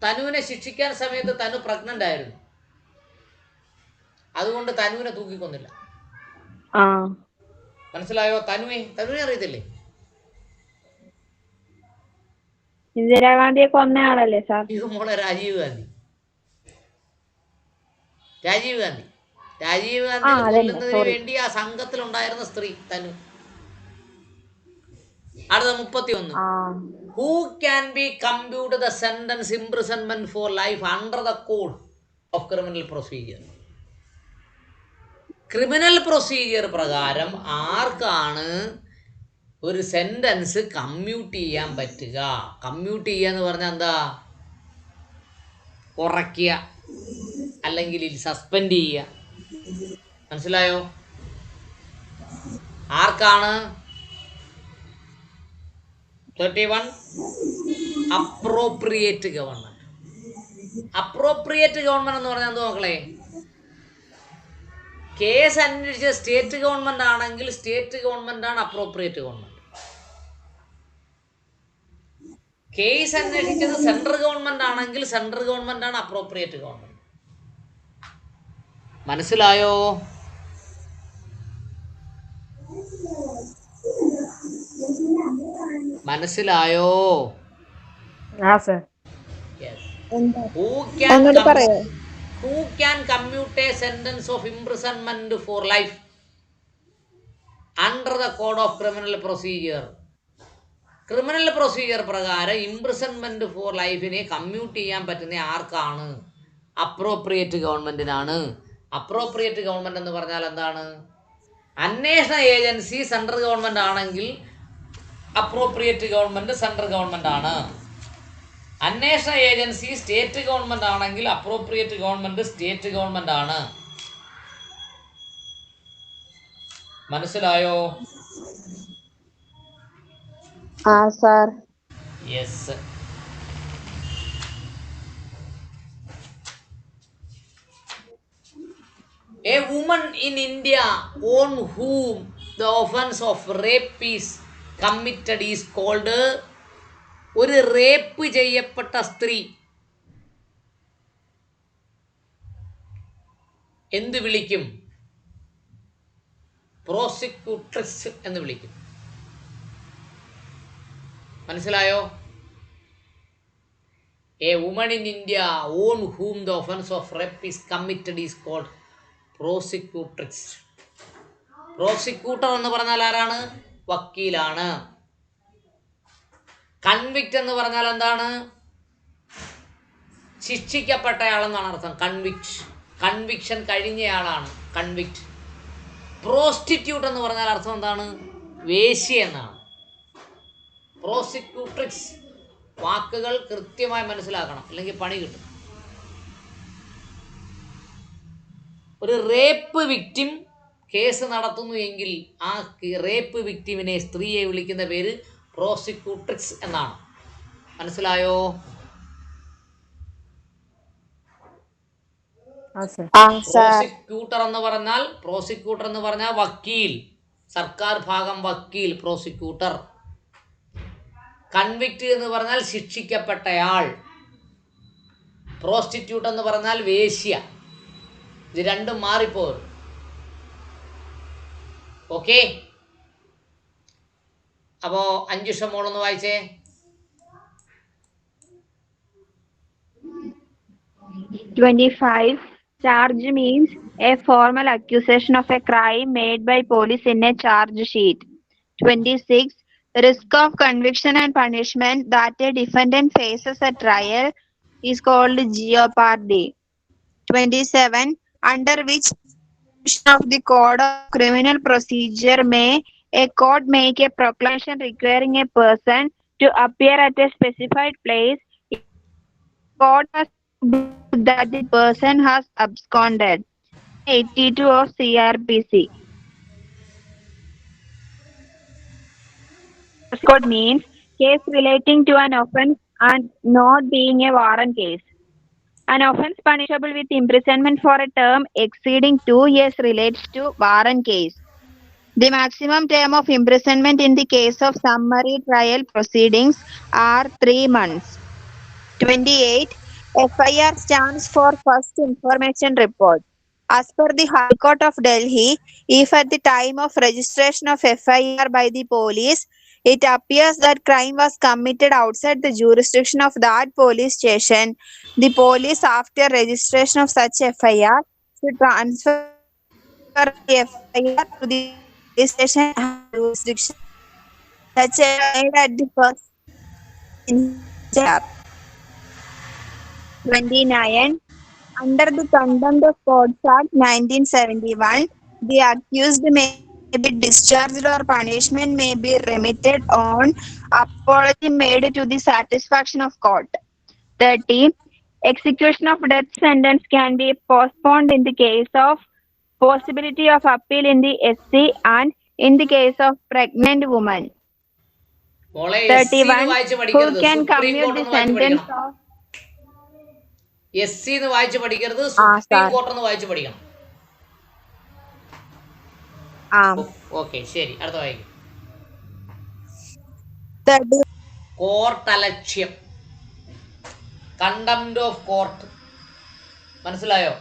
തനുവിനെ ശിക്ഷിക്കാൻ സമയത്ത് തനു പ്രഗ്നന്റ് ആയിരുന്നു. അതുകൊണ്ട് തനുവിനെ തൂക്കിക്കൊന്നില്ല. മനസ്സിലായോ? തനുവിനെ അറിയത്തില്ലേ? ഇന്ദിരാഗാന്ധിയെ കൊന്ന ആളല്ലേ സാർ? ഇത് മോളെ രാജീവ് ഗാന്ധി കൊല്ലുന്നതിന് വേണ്ടി ആ സംഘത്തിലുണ്ടായിരുന്ന സ്ത്രീ തനു. അടുത്ത 31. Who can be computed the sentence imprisonment for life under the code of criminal procedure? Criminal procedure പ്രകാരം ആർക്കാണ് ഒരു സെൻറ്റൻസ് കമ്മ്യൂട്ട് ചെയ്യാൻ പറ്റുക? കമ്മ്യൂട്ട് ചെയ്യുക എന്ന് പറഞ്ഞാൽ എന്താ? കുറയ്ക്കുക അല്ലെങ്കിൽ സസ്പെൻഡ് ചെയ്യുക. മനസ്സിലായോ? ആർക്കാണ്? 31. Appropriate government. അപ്രോപ്രിയേറ്റ് ഗവൺമെൻറ് എന്ന് പറഞ്ഞാൽ എന്താ മക്കളെ? കേസ് അന്വേഷിച്ച സ്റ്റേറ്റ് ഗവൺമെൻറ് ആണെങ്കിൽ സ്റ്റേറ്റ് ഗവൺമെൻറ് ആണ് അപ്രോപ്രിയേറ്റ് ഗവൺമെൻറ്. കേസ് അന്വേഷിച്ചത് സെൻട്രൽ ഗവൺമെൻറ് ആണെങ്കിൽ സെൻട്രൽ ഗവൺമെൻറ് ആണ് അപ്രോപ്രിയേറ്റ് ഗവൺമെൻറ്. മനസ്സിലായോ? മനസ്സിലായോ? Who can commute a sentence of imprisonment for life under the code of criminal procedure? Criminal procedure പ്രകാരം imprisonment four ലൈഫിനെ commute ചെയ്യാൻ പറ്റുന്ന ആർക്കാണ്? അപ്രോപ്രിയേറ്റ് ഗവൺമെന്റിനാണ്. അപ്രോപ്രിയേറ്റ് ഗവൺമെന്റ് എന്ന് പറഞ്ഞാൽ എന്താണ്? അന്വേഷണ ഏജൻസി സെൻട്രൽ ഗവൺമെന്റ് ആണെങ്കിൽ അപ്രോപ്രിയേറ്റ് ഗവൺമെന്റ് സെൻട്രൽ ഗവൺമെന്റ് ആണ്. അന്വേഷണ ഏജൻസി സ്റ്റേറ്റ് ഗവൺമെന്റ് ആണെങ്കിൽ അപ്രോപ്രിയേറ്റ് ഗവൺമെന്റ് സ്റ്റേറ്റ് ഗവൺമെന്റ് ആണ്. മനസ്സിലായോ? Sir. Yes. A woman in India on whom the offense of rape is committed is called, ഒരു റേപ്പ് ചെയ്യപ്പെട്ട സ്ത്രീ എന്ത് വിളിക്കും? പ്രോസിക്യൂട്രിസ് എന്ന് വിളിക്കും. മനസ്സിലായോ? A woman in India on whom the offense of rape is committed is called prosecutrix. Prosecutor എന്ന് പറഞ്ഞാൽ ആരാണ്? വക്കീലാണ്. കൺവിക്റ്റ് എന്ന് പറഞ്ഞാൽ എന്താണ്? ശിക്ഷിക്കപ്പെട്ടയാളെന്നാണ് അർത്ഥം. Conviction കഴിഞ്ഞയാളാണ് convict. പ്രോസ്റ്റിറ്റ്യൂട്ട് എന്ന് പറഞ്ഞാൽ അർത്ഥം എന്താണ്? വേശ്യ എന്നാണ്. പ്രോസിക്യൂട്രിക്സ്. വാക്കുകൾ കൃത്യമായി മനസ്സിലാക്കണം, അല്ലെങ്കിൽ പണി കിട്ടും. ഒരു റേപ്പ് വിക്റ്റിം കേസ് നടത്തുന്നു എങ്കിൽ ആ റേപ്പ് വിക്റ്റിമിനെ, സ്ത്രീയെ വിളിക്കുന്ന പേര് പ്രോസിക്യൂട്രിക്സ് എന്നാണ്. മനസ്സിലായോ? പ്രോസിക്യൂട്ടർ എന്ന് പറഞ്ഞാൽ വക്കീൽ, സർക്കാർ ഭാഗം വക്കീൽ, പ്രോസിക്യൂട്ടർ. കൺവിക്റ്റ് എന്ന് പറഞ്ഞാൽ ശിക്ഷിക്കപ്പെട്ടയാൾ. പ്രോസ്റ്റിറ്റ്യൂട്ട് എന്ന് പറഞ്ഞാൽ വേശ്യ. ഇത് രണ്ടും മാറിപ്പോകും. ഓക്കെ, അപ്പോ 5 മോളൊന്ന് വായിച്ചേ. 25. Charge means a formal accusation of a crime made by police in a charge sheet. 26. Risk of conviction and punishment that a defendant faces at trial is called jeopardy. 27. Under which section of the Code of Criminal Procedure may a court make a proclamation requiring a person to appear at a specified place? Court has that the person has absconded. 82 of CRPC. Code means case relating to an offense and not being a warrant case. An offense punishable with imprisonment for a term exceeding 2 years relates to warrant case. The maximum term of imprisonment in the case of summary trial proceedings are 3 months. 28. FIR stands for First Information Report. As per the High Court of Delhi, if at the time of registration of FIR by the police, it appears that crime was committed outside the jurisdiction of that police station, the police, after registration of such FIR, should transfer the FIR to the police station jurisdiction. Such a made at the first instance. 29. Under the Contempt of Courts Act 1971, the accused may be discharged or punishment may be remitted on apology made to the satisfaction of court. 30. Execution of death sentence can be postponed in the case of possibility of appeal in the SC and in the case of pregnant woman. 31. Who can commute the sentence of SC എന്ന് വായിച്ച് പഠിക്കരുത്, supreme court എന്ന് വായിച്ച് പഠിക്കണം. Okay, ശരി, അടുത്ത വായിക്കും. കോർട്ടലക്ഷ്യം, contempt of court. മനസ്സിലായോ?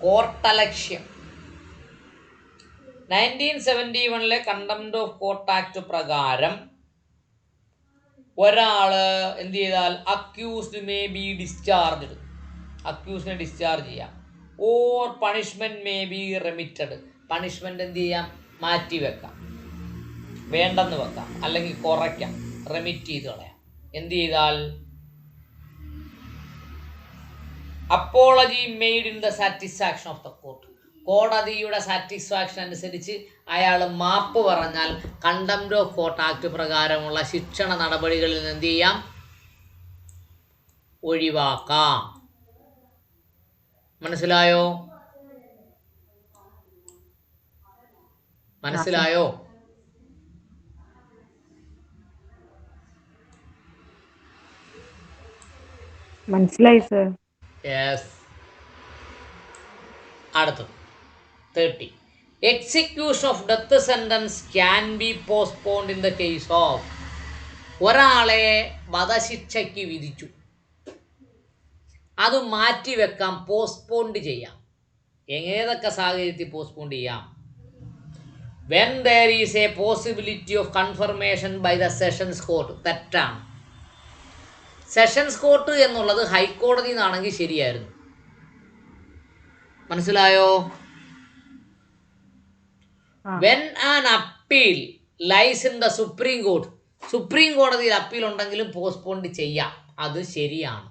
കോർട്ടലക്ഷ്യം 1971 കണ്ടംപ്റ്റ് ഓഫ് കോർട്ട് ആക്ട് പ്രകാരം ഒരാള് എന്ത് ചെയ്താൽ അക്യൂസ്ഡ് മേ ബി ഡിസ്ചാർജ്ഡ്, അക്യൂസ്ഡിനെ ഡിസ്ചാർജ് ചെയ്യാം. Or punishment may be remitted, punishment എന്ത് ചെയ്യാം, മാറ്റി വെക്കാം, വേണ്ടെന്ന് വെക്കാം, അല്ലെങ്കിൽ കുറയ്ക്കാം, റെമിറ്റ് ചെയ്ത് കളയാം. എന്ത് ചെയ്താൽ apology made in the satisfaction of the court, കോടതിയുടെ സാറ്റിസ്ഫാക്ഷൻ അനുസരിച്ച് അയാൾ മാപ്പ് പറഞ്ഞാൽ കണ്ടംപ്റ്റ് ഓഫ് കോർട്ട് ആക്ട് പ്രകാരമുള്ള ശിക്ഷണ നടപടികളിൽ നിന്ന് എന്ത് ചെയ്യാം, ഒഴിവാക്കാം. മനസ്സിലായോ? മനസ്സിലായോ? മനസ്സിലായി സർ. യെസ്. അടുത്തത് 30. Execution of death sentence can be postponed in the case of, ഒരാളെ വധശിക്ഷയ്ക്ക് വിധിച്ചു, അത് മാറ്റിവെക്കാം, പോസ്റ്റ്പോണ്ട് ചെയ്യാം. ഏതൊക്കെ സാഹചര്യത്തിൽ പോസ്റ്റ്പോണ്ട് ചെയ്യാം? When there is a possibility of confirmation by the sessions court. തെറ്റാണ്. സെഷൻസ് കോർട്ട് എന്നുള്ളത് ഹൈക്കോടതി നിന്നാണെങ്കിൽ ശരിയായിരുന്നു. മനസ്സിലായോ? When an appeal lies in the supreme court, supreme കോടതിയിൽ അപ്പീൽ ഉണ്ടെങ്കിലും പോസ്റ്റ്പോണ്ട് ചെയ്യാം, അത് ശരിയാണ്.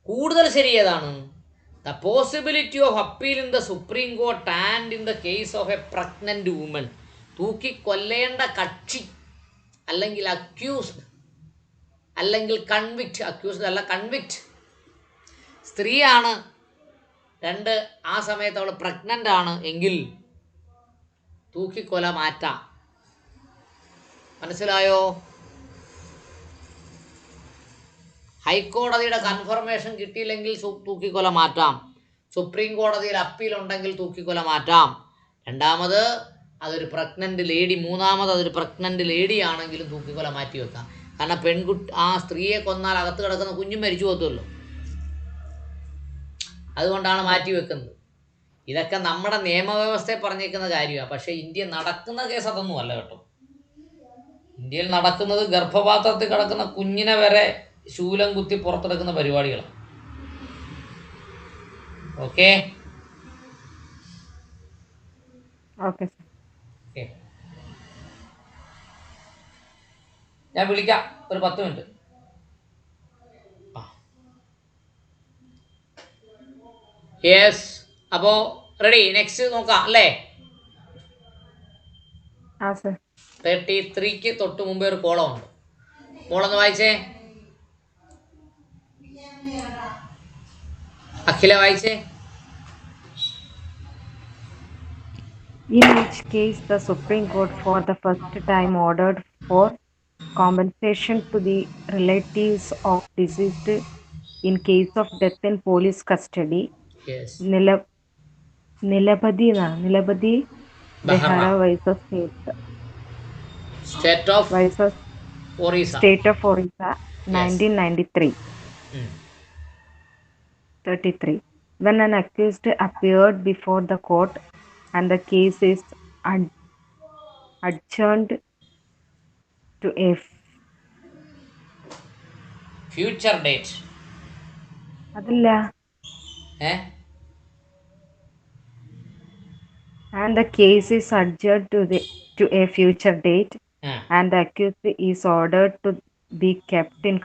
കൂടുതൽ ശരി ഏതാണ്? The possibility of appeal in the supreme court and in the case of a pregnant woman. തൂക്കിക്കൊല്ലേണ്ട കക്ഷി അല്ലെങ്കിൽ അക്യൂസ്ഡ് അല്ലെങ്കിൽ കൺവിക്റ്റ്, അക്യൂസ്ഡ് അല്ല കൺവിക്റ്റ് സ്ത്രീയാണ്, ആ സമയത്ത് അവൾ പ്രഗ്നൻ്റ് ആണ് എങ്കിൽ തൂക്കിക്കൊല മാറ്റാം. മനസ്സിലായോ? ഹൈക്കോടതിയുടെ കൺഫർമേഷൻ കിട്ടിയില്ലെങ്കിൽ തൂക്കിക്കൊല മാറ്റാം. സുപ്രീം കോടതിയിൽ അപ്പീൽ ഉണ്ടെങ്കിൽ തൂക്കിക്കൊല മാറ്റാം. രണ്ടാമത് അതൊരു പ്രഗ്നൻ്റ് ലേഡി, മൂന്നാമത് അതൊരു പ്രഗ്നൻ്റ് ലേഡി ആണെങ്കിലും തൂക്കിക്കൊല മാറ്റി വെക്കാം. കാരണം ആ സ്ത്രീയെ കൊന്നാൽ അകത്ത് കിടക്കുന്ന കുഞ്ഞും മരിച്ചു പോകത്തുമല്ലോ. അതുകൊണ്ടാണ് മാറ്റി വെക്കുന്നത്. ഇതൊക്കെ നമ്മുടെ നിയമവ്യവസ്ഥയെ പറഞ്ഞേക്കുന്ന കാര്യമാണ്. പക്ഷേ ഇന്ത്യ നടക്കുന്ന കേസ് അതൊന്നും അല്ല കേട്ടോ. ഇന്ത്യയിൽ നടക്കുന്നത് ഗർഭപാത്രത്തിൽ കിടക്കുന്ന കുഞ്ഞിനെ വരെ ശൂലം കുത്തി പുറത്തെടുക്കുന്ന പരിപാടികളാണ്. Okay okay sir. ഓക്കെ, ഞാൻ വിളിക്കാം ഒരു 10 മിനിറ്റ്. യെസ്, അപ്പോൾ റെഡി, നെക്സ്റ്റ് നോക്കാം അല്ലേ? ആ സർ. 33ക്ക് തൊട്ട് മുമ്പേ ഒരു കോളമുണ്ട്. കോളൊന്ന് വായിച്ചേ. അഖില വായിച്ചേ. In which case the Supreme Court for the first time ordered for compensation to the relatives of deceased in case of death in police custody. Yes. Nilabadi Behara versus State of Orissa. State of Orissa, 1993. 33. When an accused appeared before the court and the case is adjourned to a future date. adilla and the case is adjourned to a future date and the accused is ordered to be kept in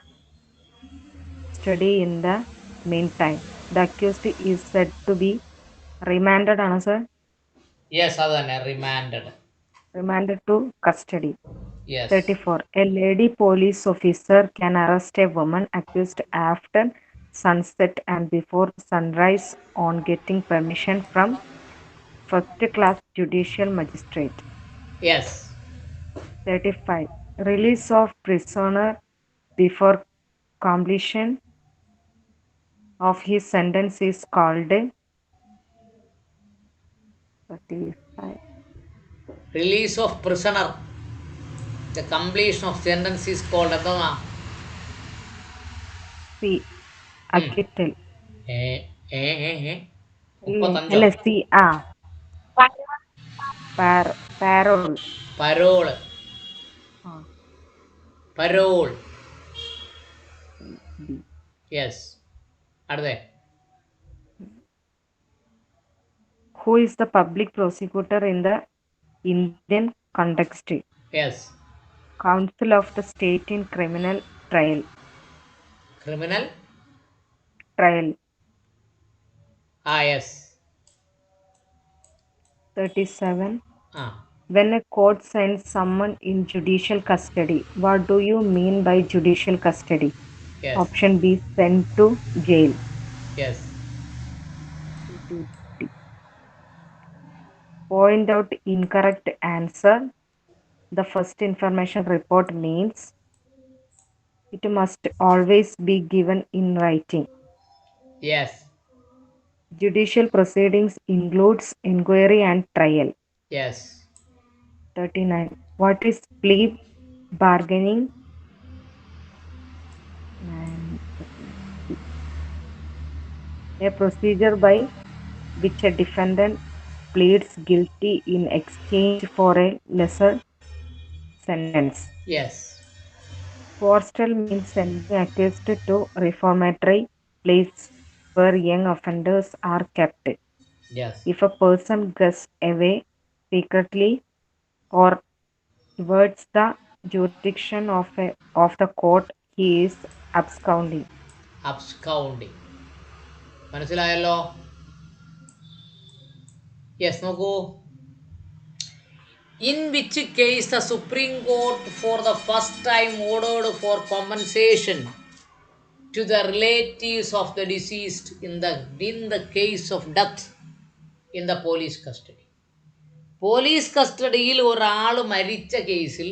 custody in the meantime. The accused is said to be remanded, ആണ് sir? Yes, അത് തന്നെ, remanded to custody. Yes. 34. A lady police officer can arrest a woman accused after sunset and before sunrise on getting permission from first class judicial magistrate. Yes. 35. Release of prisoner before completion of his sentence is called 35. Release of prisoner, the completion of sentence is called എന്താണ്? C. Acquittal. അല്ല, C. Parole. Parole. Yes. അടുത്തേ. Who is the public prosecutor in the Indian context? Yes. Counsel of the state in criminal trial. Yes. 37. When a court sends someone in judicial custody, what do you mean by judicial custody? Yes. Option B, sent to jail. Yes. Point out incorrect answer. The first information report means it must always be given in writing. Yes. Judicial proceedings includes inquiry and trial. Yes. 39. What is plea bargaining? A procedure by which a defendant pleads guilty in exchange for a lesser sentence. Yes. Forestall means sending accused to reformatory place where young offenders are kept. Yes. If a person gets away secretly or evades the jurisdiction of the court, he is absconding. മനസ്സിലായല്ലോ? Yes, നോക്കൂ. In which case the Supreme Court for the first time ordered for compensation to the relatives of the deceased in the case of death in the police custody. Police കസ്റ്റഡിയിൽ ഒരാൾ മരിച്ച കേസിൽ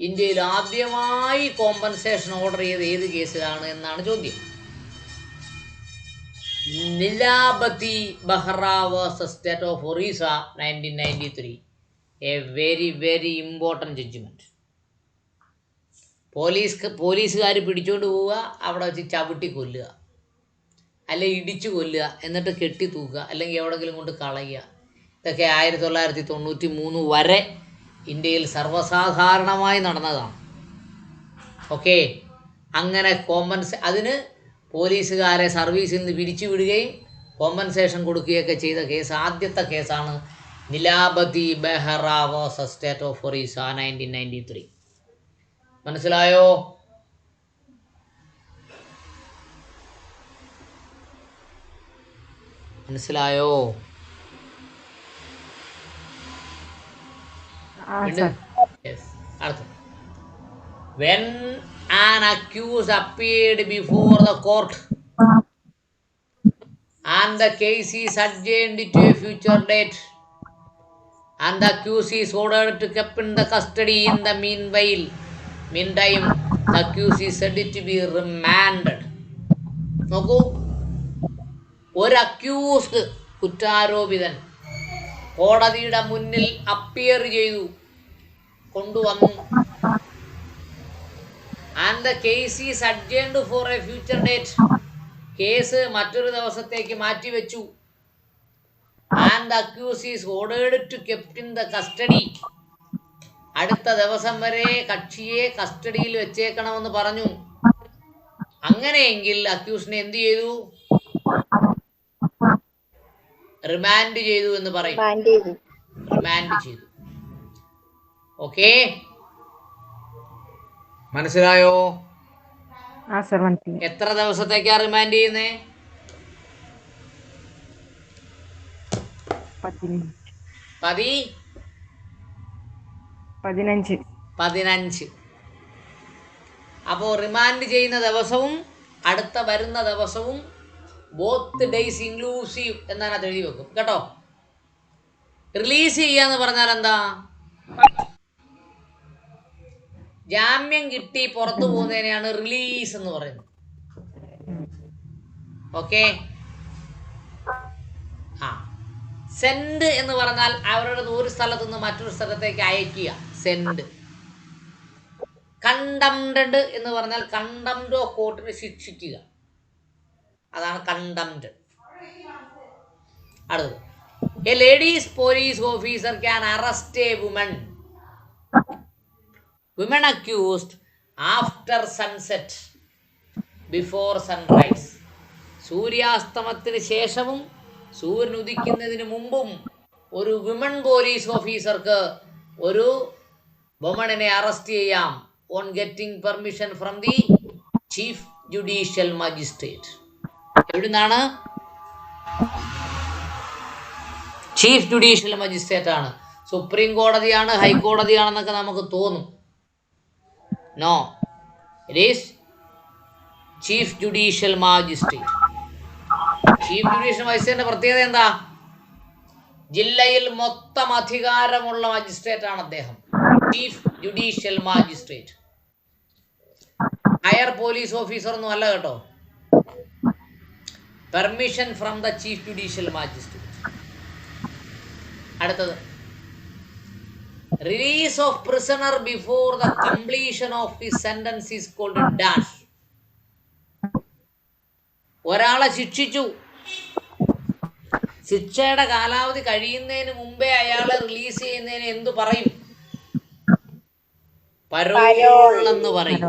ഇന്ത്യയിൽ ആദ്യമായി compensation order ചെയ്ത് ഏത് കേസിലാണ് എന്നാണ് ചോദ്യം. Nilabati Behera versus state of Orissa 1993. A very very important judgment. പോലീസുകാർ പിടിച്ചുകൊണ്ട് പോവുക, അവിടെ വെച്ച് ചവിട്ടി കൊല്ലുക, അല്ലെങ്കിൽ ഇടിച്ചു കൊല്ലുക, എന്നിട്ട് കെട്ടി തൂക്കുക, അല്ലെങ്കിൽ എവിടെയെങ്കിലും കൊണ്ട് കളയുക. ഇതൊക്കെ 1993 വരെ ഇന്ത്യയിൽ സർവ്വസാധാരണമായി നടന്നതാണ്. ഓക്കെ, അങ്ങനെ അതിന് പോലീസുകാരെ സർവീസിൽ നിന്ന് പിരിച്ചു വിടുകയും കോമ്പൻസേഷൻ കൊടുക്കുകയൊക്കെ ചെയ്ത കേസ് ആദ്യത്തെ കേസാണ് Nilabati Behera versus state of Orissa 1993. മനസ്സിലായോ? മനസ്സിലായോ? When an accused appeared before the court and the case is adjourned to a future date and the accused is ordered to keep in the custody in the meantime, the accused is said to be remanded. നോക്കൂ, ഒരു accused കുറ്റാരോപിതൻ കോടതിയുടെ മുന്നിൽ appear ചെയ്തു, കൊണ്ടുവന്നു. And the case is adjourned for a future date. Case മറ്റൊരു ദിവസത്തേക്ക് മാറ്റിവെച്ചു. And the accuse is ordered to kept in the custody. അടുത്ത ദിവസം വരെ കക്ഷിയെ കസ്റ്റഡിയിൽ വെച്ചേക്കണമെന്ന് പറഞ്ഞു. അങ്ങനെയെങ്കിൽ അക്യൂസിനെ എന്ത് ചെയ്തു? റിമാൻഡ് ചെയ്തു എന്ന് പറയും. റിമാൻഡ് ചെയ്തു. ഓക്കെ, മനസ്സിലായോ? എത്ര ദിവസത്തേക്കാ റിമാൻഡ് ചെയ്യുന്നേ? 15. അപ്പോൾ റിമാൻഡ് ചെയ്യുന്ന ദിവസവും അടുത്ത വരുന്ന ദിവസവും ബോത്ത് ഡേയ്സ് ഇൻക്ലൂസീവ് എന്നാണ് അത് എഴുതി വെക്കും കേട്ടോ. റിലീസ് ചെയ്യാന്ന് പറഞ്ഞാൽ എന്താ? ജാമ്യം കിട്ടി പുറത്തു പോകുന്നതിനെയാണ് റിലീസ് എന്ന് പറയുന്നത്. ഓക്കെ. സെൻഡ് എന്ന് പറഞ്ഞാൽ അവരുടെ ഒരു സ്ഥലത്തു നിന്ന് മറ്റൊരു സ്ഥലത്തേക്ക് അയക്കുക, സെൻഡ്. കണ്ടംപ്റ്റഡ് എന്ന് പറഞ്ഞാൽ കണ്ടംപ്റ്റ് ഓഫ് കോർട്ടിന് ശിക്ഷിക്കുക, അതാണ് കണ്ടംപ്റ്റ്. അടുത്തത്, a ladies police officer can arrest a women accused after sunset before sunrise. സൂര്യാസ്തമത്തിന് ശേഷവും സൂര്യൻ ഉദിക്കുന്നതിന് മുമ്പും ഒരു വിമൺ പോലീസ് ഓഫീസർക്ക് ഒരു വുമണിനെ അറസ്റ്റ് ചെയ്യാം on getting permission from the chief judicial magistrate. എവിടുന്നാണ്? ചീഫ് ജുഡീഷ്യൽ മജിസ്ട്രേറ്റ് ആണ്. സുപ്രീം കോടതിയാണ്, ഹൈക്കോടതിയാണെന്നൊക്കെ നമുക്ക് തോന്നും. No, it is chief judicial magistrate. Chief judicial മജിസ്ട്രേറ്റിന്റെ പ്രത്യേകത എന്താ? ജില്ലയിൽ മൊത്തം അധികാരമുള്ള മജിസ്ട്രേറ്റ് ആണ് അദ്ദേഹം, chief judicial magistrate. Higher police officer ഒന്നും അല്ല കേട്ടോ. Permission from the chief judicial magistrate. അടുത്തത്, release of prisoner before the completion of his sentence is called dash. ഒരാളെ ശിക്ഷിച്ചു, ശിക്ഷയുടെ കാലാവധി കഴിയുന്നതിന് മുമ്പേ അയാളെ റിലീസ് ചെയ്യുന്നതിന് എന്തു പറയും? പരോൾ എന്ന് പറയും.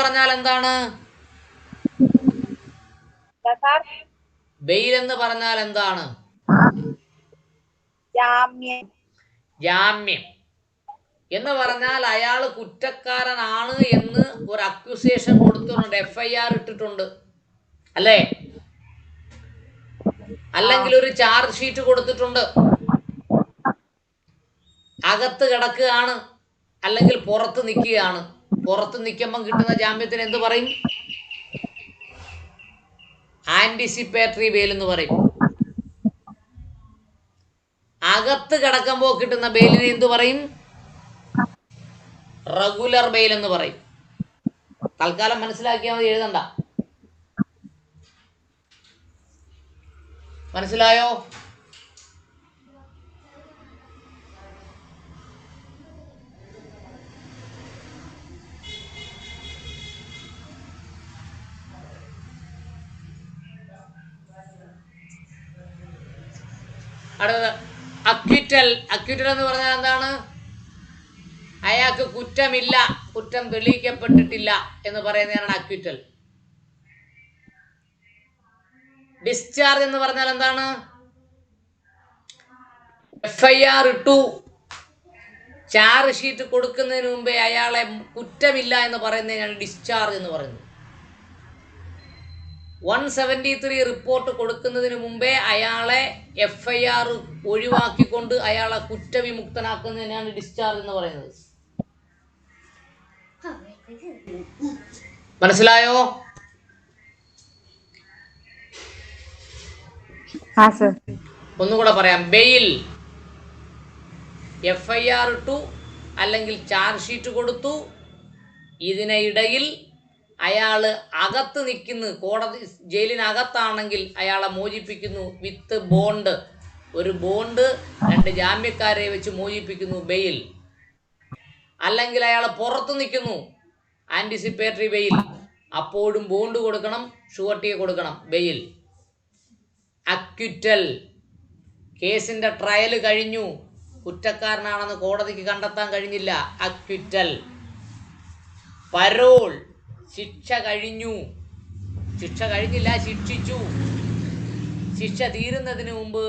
പറഞ്ഞാൽ എന്താണ്? ബെയിൽ എന്ന് പറഞ്ഞാൽ എന്താണ്? ജാമ്യം എന്ന് പറഞ്ഞാൽ അയാൾ കുറ്റക്കാരനാണ് എന്ന് ഒരു അക്യൂസേഷൻ കൊടുത്തിട്ടുണ്ട്, FIR ഇട്ടിട്ടുണ്ട് അല്ലേ? അല്ലെങ്കിൽ ഒരു ചാർജ് ഷീറ്റ് കൊടുത്തിട്ടുണ്ട്. അകത്ത് കിടക്കുകയാണ് അല്ലെങ്കിൽ പുറത്ത് നിൽക്കുകയാണ്. പുറത്ത് നിൽക്കുമ്പം കിട്ടുന്ന ജാമ്യത്തിന് എന്ത് പറയും? ആന്റിസിപ്പേറ്ററി ബെയിൽ എന്ന് പറയും. അകത്ത് കിടക്കുമ്പോൾ കിട്ടുന്ന ബെയിലിന് എന്ത് പറയും? റെഗുലർ ബെയിൽ എന്ന് പറയും. തൽക്കാലം മനസ്സിലാക്കിയാൽ മതി, എഴുതണ്ട. മനസ്സിലായോ? അടുത്തത് അക്വിറ്റൽ. അക്വിറ്റൽ എന്ന് പറഞ്ഞാൽ എന്താണ്? അയാൾക്ക് കുറ്റമില്ല, കുറ്റം തെളിയിക്കപ്പെട്ടിട്ടില്ല എന്ന് പറയുന്നതാണ് അക്വിറ്റൽ. ഡിസ്ചാർജ് എന്ന് പറഞ്ഞാൽ എന്താണ്? FIR ഇട്ടു, ചാർജ് ഷീറ്റ് കൊടുക്കുന്നതിന് മുമ്പേ അയാളെ കുറ്റമില്ല എന്ന് പറയുന്നതിനാണ് ഡിസ്ചാർജ് എന്ന് പറയുന്നത്. 173 റിപ്പോർട്ട് കൊടുക്കുന്നതിന് മുമ്പേ അയാളെ FIR ഒഴിവാക്കിക്കൊണ്ട് അയാളെ കുറ്റവിമുക്തനാക്കുന്നതിനാണ് ഡിസ്ചാർജ് എന്ന് പറയുന്നത്. മനസ്സിലായോ? ഒന്നുകൂടെ പറയാം. ബെയിൽ, FIR ഇട്ടു അല്ലെങ്കിൽ ചാർജ് ഷീറ്റ് കൊടുത്തു, ഇതിനിടയിൽ അയാൾ അകത്ത് നിൽക്കുന്നു, കോടതി ജയിലിനകത്താണെങ്കിൽ അയാളെ മോചിപ്പിക്കുന്നു വിത്ത് ബോണ്ട്. ഒരു ബോണ്ട് 2 ജാമ്യക്കാരെ വെച്ച് മോചിപ്പിക്കുന്നു, ബെയിൽ. അല്ലെങ്കിൽ അയാൾ പുറത്ത് നിൽക്കുന്നു, ആൻറ്റിസിപ്പേറ്ററി ബെയിൽ, അപ്പോഴും ബോണ്ട് കൊടുക്കണം, ഷുവർട്ടിയെ കൊടുക്കണം, ബെയിൽ. അക്വിറ്റൽ, കേസിൻ്റെ ട്രയൽ കഴിഞ്ഞു, കുറ്റക്കാരനാണെന്ന് കോടതിക്ക് കണ്ടെത്താൻ കഴിഞ്ഞില്ല, അക്വിറ്റൽ. പരോൾ, ശിക്ഷ കഴിഞ്ഞു, ശിക്ഷ കഴിഞ്ഞില്ല, ശിക്ഷിച്ചു, ശിക്ഷ തീരുന്നതിന് മുമ്പ്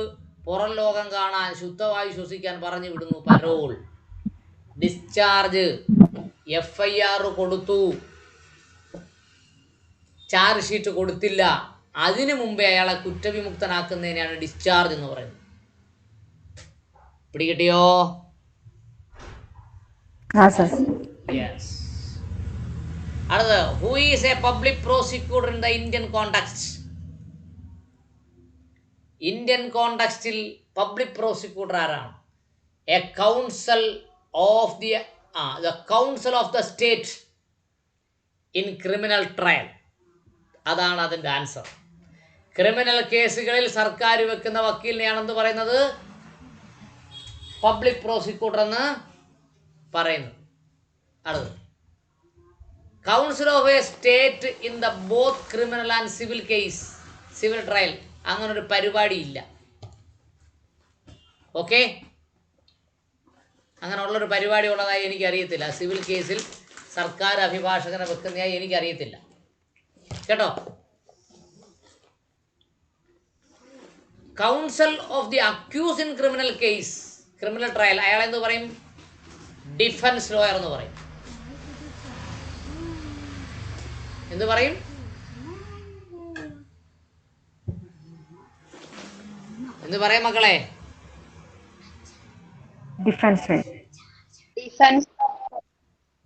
പുറം ലോകം കാണാൻ, ശുദ്ധവായു ശ്വസിക്കാൻ പറഞ്ഞു വിടുന്നു, പരോൾ. ഡിസ്ചാർജ്, FIR കൊടുത്തു, ചാർജ് ഷീറ്റ് കൊടുത്തില്ല, അതിനു മുമ്പേ അയാളെ കുറ്റവിമുക്തനാക്കുന്നതിനാണ് ഡിസ്ചാർജ് എന്ന് പറയുന്നത്. പിടികിട്ടിയോ? യെസ്. അടുത്തത്, who is a public prosecutor in the Indian context? Indian കോണ്ടെക്സ്റ്റിൽ പബ്ലിക് പ്രോസിക്യൂട്ടർ ആരാണ്? A council of the council of the state in criminal trial. അതാണ് അതിൻ്റെ ആൻസർ. ക്രിമിനൽ കേസുകളിൽ സർക്കാർ വെക്കുന്ന വക്കീലിനെയാണെന്ന് പറയുന്നത് പബ്ലിക് പ്രോസിക്യൂട്ടർ എന്ന് പറയുന്നത്. അടുത്തത്, council of A state in the both criminal and civil case, civil trial. അങ്ങനൊരു പരിപാടിയില്ല. ഓക്കെ, അങ്ങനെയുള്ളൊരു പരിപാടി ഉള്ളതായി എനിക്കറിയത്തില്ല. സിവിൽ കേസിൽ സർക്കാർ അഭിഭാഷകനെ വെക്കുന്നതായി എനിക്കറിയത്തില്ല കേട്ടോ. Council of the accuse in criminal case, criminal trial, അയാളെന്ത് പറയും? ഡിഫൻസ് ലോയർ എന്ന് പറയും. എന്ത് പറയും? എന്ത് പറയും മക്കളെ?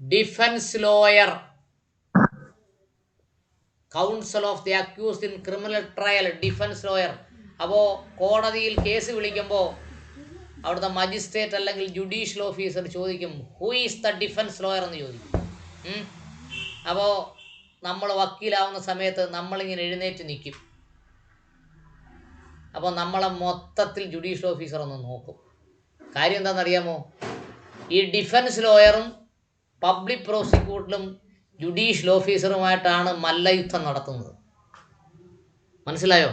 Defence lawyer. Council of the accused in criminal trial, defence lawyer. അപ്പോൾ കോടതിയിൽ കേസ് വിളിക്കുമ്പോൾ അവിടുത്തെ മജിസ്ട്രേറ്റ് അല്ലെങ്കിൽ ജുഡീഷ്യൽ ഓഫീസർ ചോദിക്കും, who is the defence lawyer എന്ന് ചോദിക്കും. അപ്പോൾ നമ്മൾ വക്കീലാവുന്ന സമയത്ത് നമ്മളിങ്ങനെ എഴുന്നേറ്റ് നിൽക്കും. അപ്പോൾ നമ്മളെ മൊത്തത്തിൽ ജുഡീഷ്യൽ ഓഫീസർ ഒന്ന് നോക്കും. കാര്യം എന്താണെന്നറിയാമോ? ഈ ഡിഫൻസ് ലോയറും പബ്ലിക് പ്രോസിക്യൂട്ടറും ജുഡീഷ്യൽ ഓഫീസറുമായിട്ടാണ് മല്ലയുദ്ധം നടത്തുന്നത്. മനസ്സിലായോ?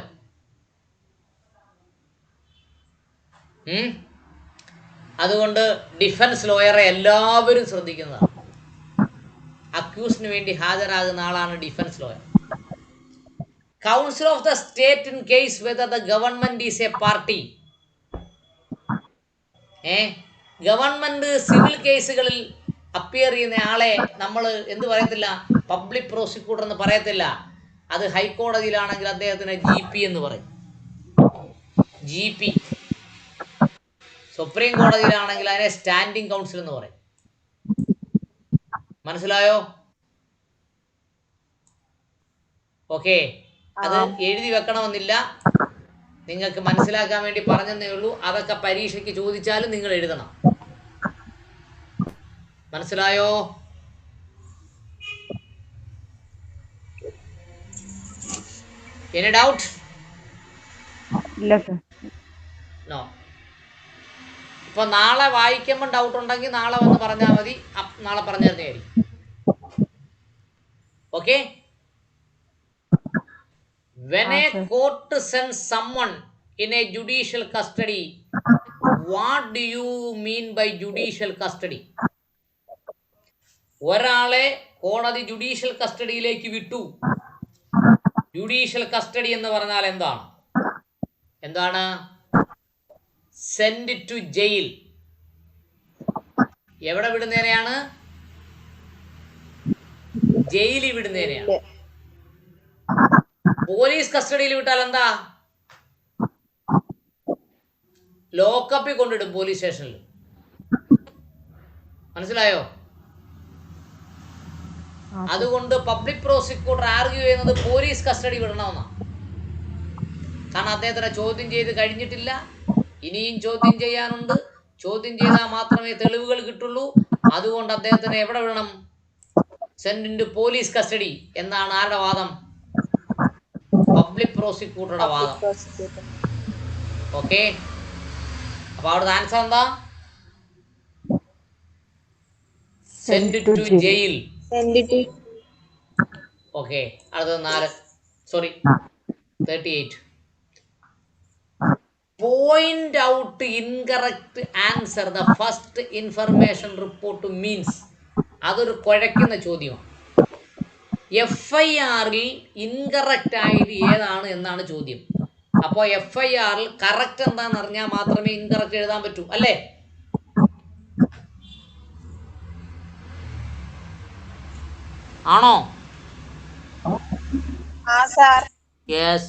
അതുകൊണ്ട് ഡിഫൻസ് ലോയറെ എല്ലാവരും ശ്രദ്ധിക്കുന്നതാണ്. അക്യൂസിന് വേണ്ടി ഹാജരാകുന്ന ആളാണ് defence lawyer. Council of the state in case whether the government is A party. Government civil കേസുകളിൽ അപ്പിയർ ചെയ്യുന്ന ആളെ നമ്മൾ എന്ത് പറയത്തില്ല? പബ്ലിക് പ്രോസിക്യൂട്ടർ എന്ന് പറയത്തില്ല. അത് ഹൈക്കോടതിയിലാണെങ്കിൽ അദ്ദേഹത്തിന് GP എന്ന് പറയും. GP. സുപ്രീം കോടതിയിലാണെങ്കിൽ അതിനെ സ്റ്റാൻഡിംഗ് കൗൺസിൽ എന്ന് പറയും. മനസ്സിലായോ? ഓക്കെ, അത് എഴുതി വെക്കണമെന്നില്ല, നിങ്ങൾക്ക് മനസ്സിലാക്കാൻ വേണ്ടി പറഞ്ഞതേ ഉള്ളൂ. അതൊക്കെ പരീക്ഷയ്ക്ക് ചോദിച്ചാലും നിങ്ങൾ എഴുതണം. മനസ്സിലായോ? Any doubt? ഇല്ല സർ. നോ. ഇപ്പൊ നാളെ വായിക്കുമ്പോൾ ഡൗട്ട് ഉണ്ടെങ്കിൽ നാളെ വന്ന് പറഞ്ഞാൽ മതി, നാളെ പറഞ്ഞു തരുന്നതായിരിക്കും. Okay. When a court sends someone in a judicial custody, what do you mean by judicial custody? ഒരാളെ കോടതി ജുഡീഷ്യൽ കസ്റ്റഡിയിലേക്ക് വിട്ടു. ജുഡീഷ്യൽ കസ്റ്റഡി എന്ന് പറഞ്ഞാൽ എന്താണ്? എന്താണ്? Send to jail. എവിടെ വിടുന്നതിനെയാണ്? ജയിലിൽ വിടുന്നതിനെയാണ്. പോലീസ് കസ്റ്റഡിയിൽ വിട്ടാൽ എന്താ? ലോക്കപ്പിൽ കൊണ്ടിടും, പോലീസ് സ്റ്റേഷനിൽ. മനസ്സിലായോ? അതുകൊണ്ട് പബ്ലിക് പ്രോസിക്യൂട്ടർ ആർഗ്യൂ ചെയ്യുന്നത് പോലീസ് കസ്റ്റഡി വിടണമെന്നാണ്. കാരണം അദ്ദേഹത്തിനെ ചോദ്യം ചെയ്ത് കഴിഞ്ഞിട്ടില്ല, ഇനിയും ചോദ്യം ചെയ്യാനുണ്ട്. ചോദ്യം ചെയ്താൽ മാത്രമേ തെളിവുകൾ കിട്ടുള്ളൂ. അതുകൊണ്ട് അദ്ദേഹത്തിനെ എവിടെ വിടണം? Send into police custody എന്നാണ് ആരുടെ വാദം? പബ്ലിക് പ്രോസിക്യൂട്ടറുടെ വാദം. ഓക്കെ. അപ്പൊ അവിടുത്തെ ആൻസർ എന്താ? Send to jail. ഓക്കെ. അടുത്തത് 38. Point out incorrect answer the first information report means. അതൊരു കുഴയ്ക്കുന്ന ചോദ്യമാണ്. FIRൽ ഇൻകറക്റ്റ് ആയത് ഏതാണ് എന്നാണ് ചോദ്യം. അപ്പോൾ FIRൽ കറക്റ്റ് എന്താണെന്ന് അറിഞ്ഞാൽ മാത്രമേ ഇൻകറക്റ്റ് എഴുതാൻ പറ്റൂ, അല്ലേ? ആണോ? യെസ്.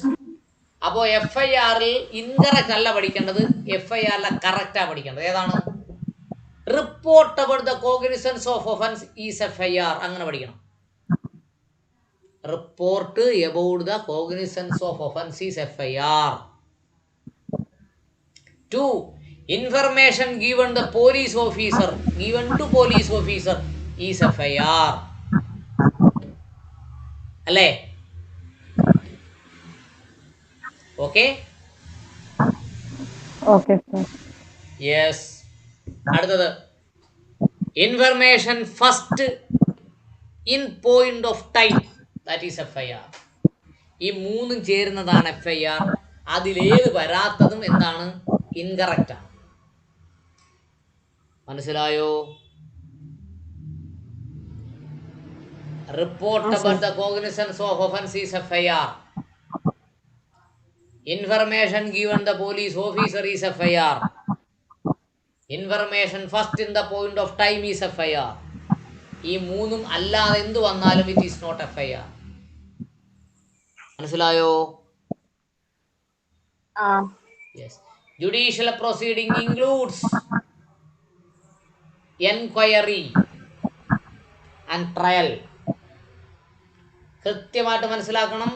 അപ്പോ FIRൽ ഇൻകറക്റ്റ് അല്ല പഠിക്കേണ്ടത്, FIRലെ കറക്റ്റാ പഠിക്കേണ്ടത്. ഏതാണ്? Report about the cognizance of offence is FIR. അങ്ങനെ പഠിക്കണം. Report about the cognizance of offence is FIR. 2. Information given the police officer is FIR. അല്ലേ? ഓക്കെ. യെസ്. അടുത്തത് information first in point of time, that is FIR. ഈ മൂന്നും ചേരുന്നതാണ് FIR. അതിലേത് വരാത്തതും എന്താണ്? Incorrect ആണ്. മനസ്സിലായോ? Report about the cognizance of offence is FIR. Information given the police officer is FIR. Information first in the point of time is FIR. ഈ മൂന്നും അല്ലാതെ എന്ത് വന്നാലും ഇറ്റ് ഈസ് നോട്ട് FIR. മനസ്സിലായോ? Yes. Judicial proceeding includes enquiry and trial. കൃത്യമായിട്ട് മനസ്സിലാക്കണം.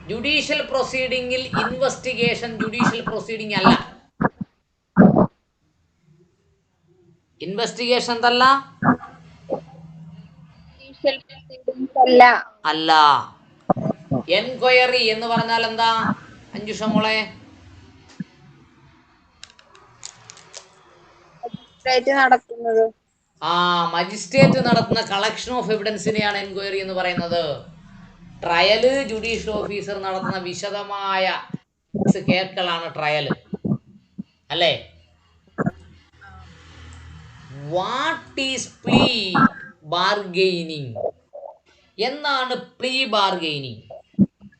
Judicial പ്രൊസീഡിംഗിൽ investigation judicial proceeding അല്ല. Investigation എന്തല്ല? അല്ല. എൻക്വയറി എന്ന് പറഞ്ഞാൽ എന്താ? അഞ്ജുഷ മോളെ, മജിസ്ട്രേറ്റ് നടത്തുന്ന കളക്ഷൻ ഓഫ് എവിഡൻസിനെയാണ് എൻക്വയറി എന്ന് പറയുന്നത്. ട്രയല് ജുഡീഷ്യൽ ഓഫീസർ നടത്തുന്ന വിശദമായ കേൾക്കലാണ് ട്രയൽ, അല്ലേ? What is plea bargaining? എന്താണ് പ്ലീ ബാർഗെയിനിങ്?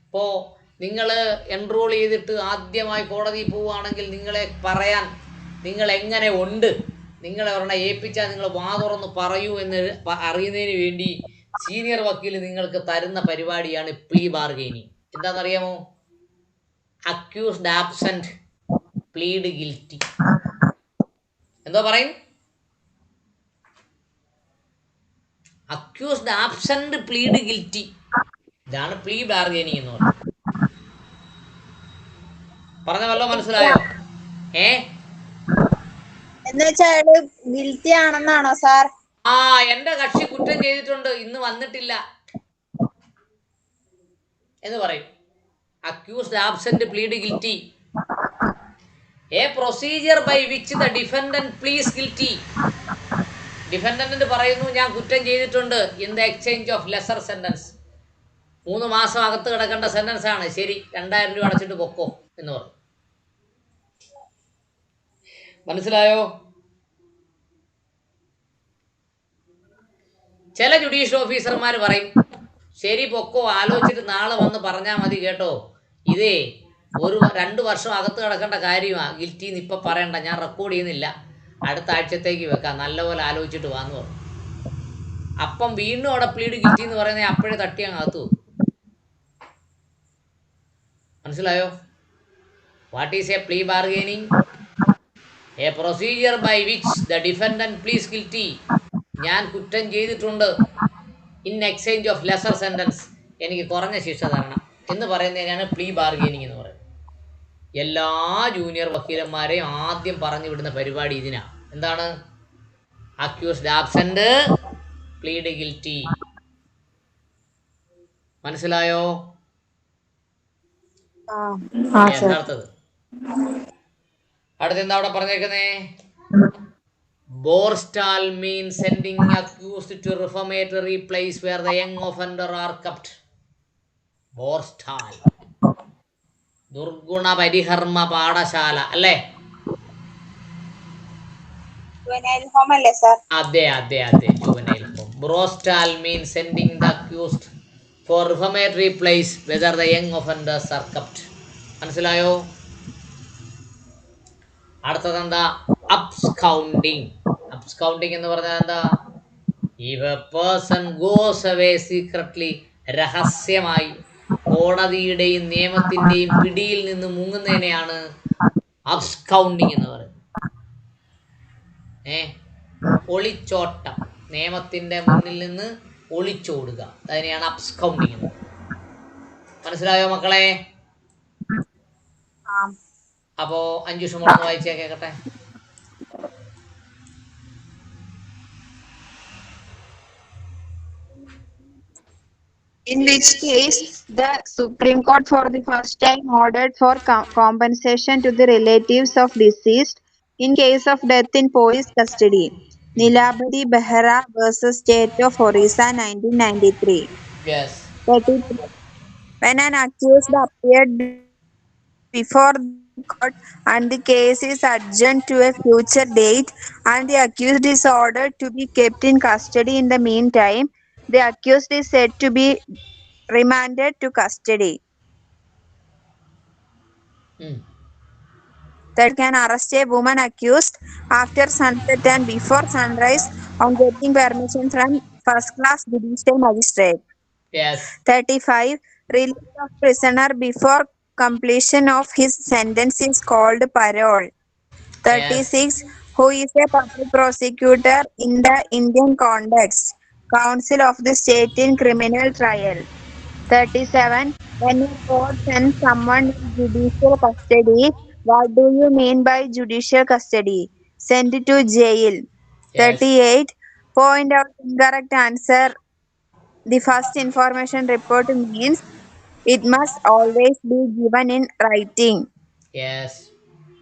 ഇപ്പോൾ നിങ്ങൾ എൻറോൾ ചെയ്തിട്ട് ആദ്യമായി കോടതിയിൽ പോവുകയാണെങ്കിൽ നിങ്ങളെ പറയാൻ നിങ്ങൾ എങ്ങനെ ഉണ്ട്, നിങ്ങളെ ഒരെണ്ണം ഏൽപ്പിച്ചാൽ നിങ്ങൾ വാ തുറന്ന് പറയൂ എന്ന് അറിയുന്നതിന് വേണ്ടി സീനിയർ വക്കീൽ നിങ്ങൾക്ക് തരുന്ന പരിപാടിയാണ് പ്ലീ ബാർഗെയിനിങ്. എന്താണെന്നറിയാമോ? Accused absent plead guilty. എന്തോ പറയും? Accused absent plead guilty. ഇതാണ് പ്ലീ ബാർഗെയിനിങ് എന്ന് പറയുന്നത്. പറഞ്ഞ വല്ലോ മനസ്സിലായോ? ഗിൽറ്റി ആണെന്നാണോ സാർ? ആ, എന്റെ കക്ഷി കുറ്റം ചെയ്തിട്ടുണ്ട്, ഇന്ന് വന്നിട്ടില്ല എന്ന് പറയും. Accused absent plead guilty. A procedure by which the defendant pleas guilty. Defendant പറയുന്നു ഞാൻ കുറ്റം ചെയ്തിട്ടുണ്ട്, in the exchange of lesser sentence. 3 മാസം അകത്ത് കിടക്കേണ്ട സെന്റൻസ് ആണ്, ശരി 2000 രൂപ അടച്ചിട്ട് പൊക്കോ എന്ന് പറഞ്ഞു. മനസ്സിലായോ? ചില ജുഡീഷ്യൽ ഓഫീസർമാർ പറയും ശരി പൊക്കോ, ആലോചിച്ചിട്ട് നാളെ വന്ന് പറഞ്ഞാൽ മതി കേട്ടോ, ഇതേ 2 വർഷം അകത്ത് കിടക്കേണ്ട കാര്യമാണ്, ഗിൽറ്റിന്ന് ഇപ്പം പറയണ്ട, ഞാൻ റെക്കോർഡ് ചെയ്യുന്നില്ല, അടുത്ത ആഴ്ചത്തേക്ക് വെക്കാം, നല്ലപോലെ ആലോചിച്ചിട്ട് വാന്ന് പറഞ്ഞു. അപ്പം വീണ്ടും അവിടെ പ്ലീഡ് ഗിൽറ്റി എന്ന് പറയുന്നത് അപ്പോഴേ തട്ടി അങ്ങ് അകത്തു. മനസ്സിലായോ? What is a plea bargaining? A procedure by which the defendant pleas guilty. ഞാൻ കുറ്റം ചെയ്തിട്ടുണ്ട്, in exchange of lesser sentence, എനിക്ക് കുറഞ്ഞ ശിക്ഷ തരണം എന്ന് പറയുന്നതിനാണ് പ്ലീ ബാർഗെയിനിങ് എന്ന് പറയുന്നത്. എല്ലാ ജൂനിയർ വക്കീലന്മാരെയും ആദ്യം പറഞ്ഞു വിടുന്ന പരിപാടി ഇതിനാ. എന്താണ്? Accused absent plead guilty. മനസ്സിലായോ? യഥാർത്ഥത് അടുത്ത് എന്താ അവിടെ പറഞ്ഞേക്കുന്നേ? Borstal means sending accused to reformatory place where the young offender are kept. Borstal, ദുർഗുണ പരിഹർമ്മ പാഠശാല അല്ലേ? അതെ അതെ അതെ, juvenile home. Borstal means sending the accused for reformatory place whether the young offenders are kept. മനസ്സിലായോ? അടുത്തത് എന്താ? അബ്സ്കൗണ്ടിങ്. അബ്സ്കൗണ്ടിങ് എന്ന് പറഞ്ഞാൽ എന്താ? If A person goes away secretly, രഹസ്യമായി കോടതിയുടെയും നിയമത്തിന്റെയും പിടിയിൽ നിന്ന് മുങ്ങുന്നതിനെയാണ് അബ്സ്കൗണ്ടിങ് എന്ന് പറയുന്നത്. ഒളിച്ചോട്ടം, നിയമത്തിന്റെ മുന്നിൽ നിന്ന് ഒളിച്ചോടുക, അതിനെയാണ് അബ്സ്കൗണ്ടിങ് എന്ന് പറയുന്നത്. മനസ്സിലായോ മക്കളെ? അപ്പോ 5 ഷുമോളൊന്ന് വായിച്ചാ കേക്കട്ടെ. In which case, the Supreme Court for the first time ordered for compensation to the relatives of deceased in case of death in police custody. Nilabari Behra versus State of Orissa, 1993. Yes. 33. When an accused appeared before the court and the case is adjourned to a future date and the accused is ordered to be kept in custody in the meantime, the accused is said to be remanded to custody. That can arrest a woman accused after sunset and before sunrise on getting permission from first-class judicial magistrate. Yes. 35. Release of prisoner before completion of his sentence is called parole. 36. Yes. Who is a public prosecutor in the Indian context? Counsel of the state in criminal trial. 37. When a court sends someone in judicial custody, what do you mean by judicial custody? Send to jail. Yes. 38. Point out incorrect answer. The first information report means it must always be given in writing. Yes.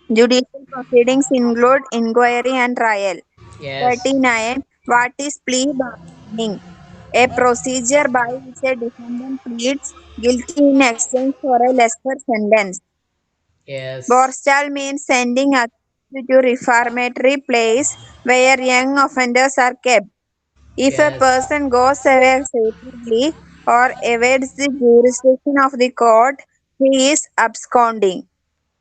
Judicial proceedings include inquiry and trial. Yes. 39. What is plea bargaining? A procedure by which a defendant pleads guilty in exchange for a lesser sentence. Yes. Borstal means sending accused to reformatory place where young offenders are kept. If a person goes away safely or evades the jurisdiction of the court, he is absconding.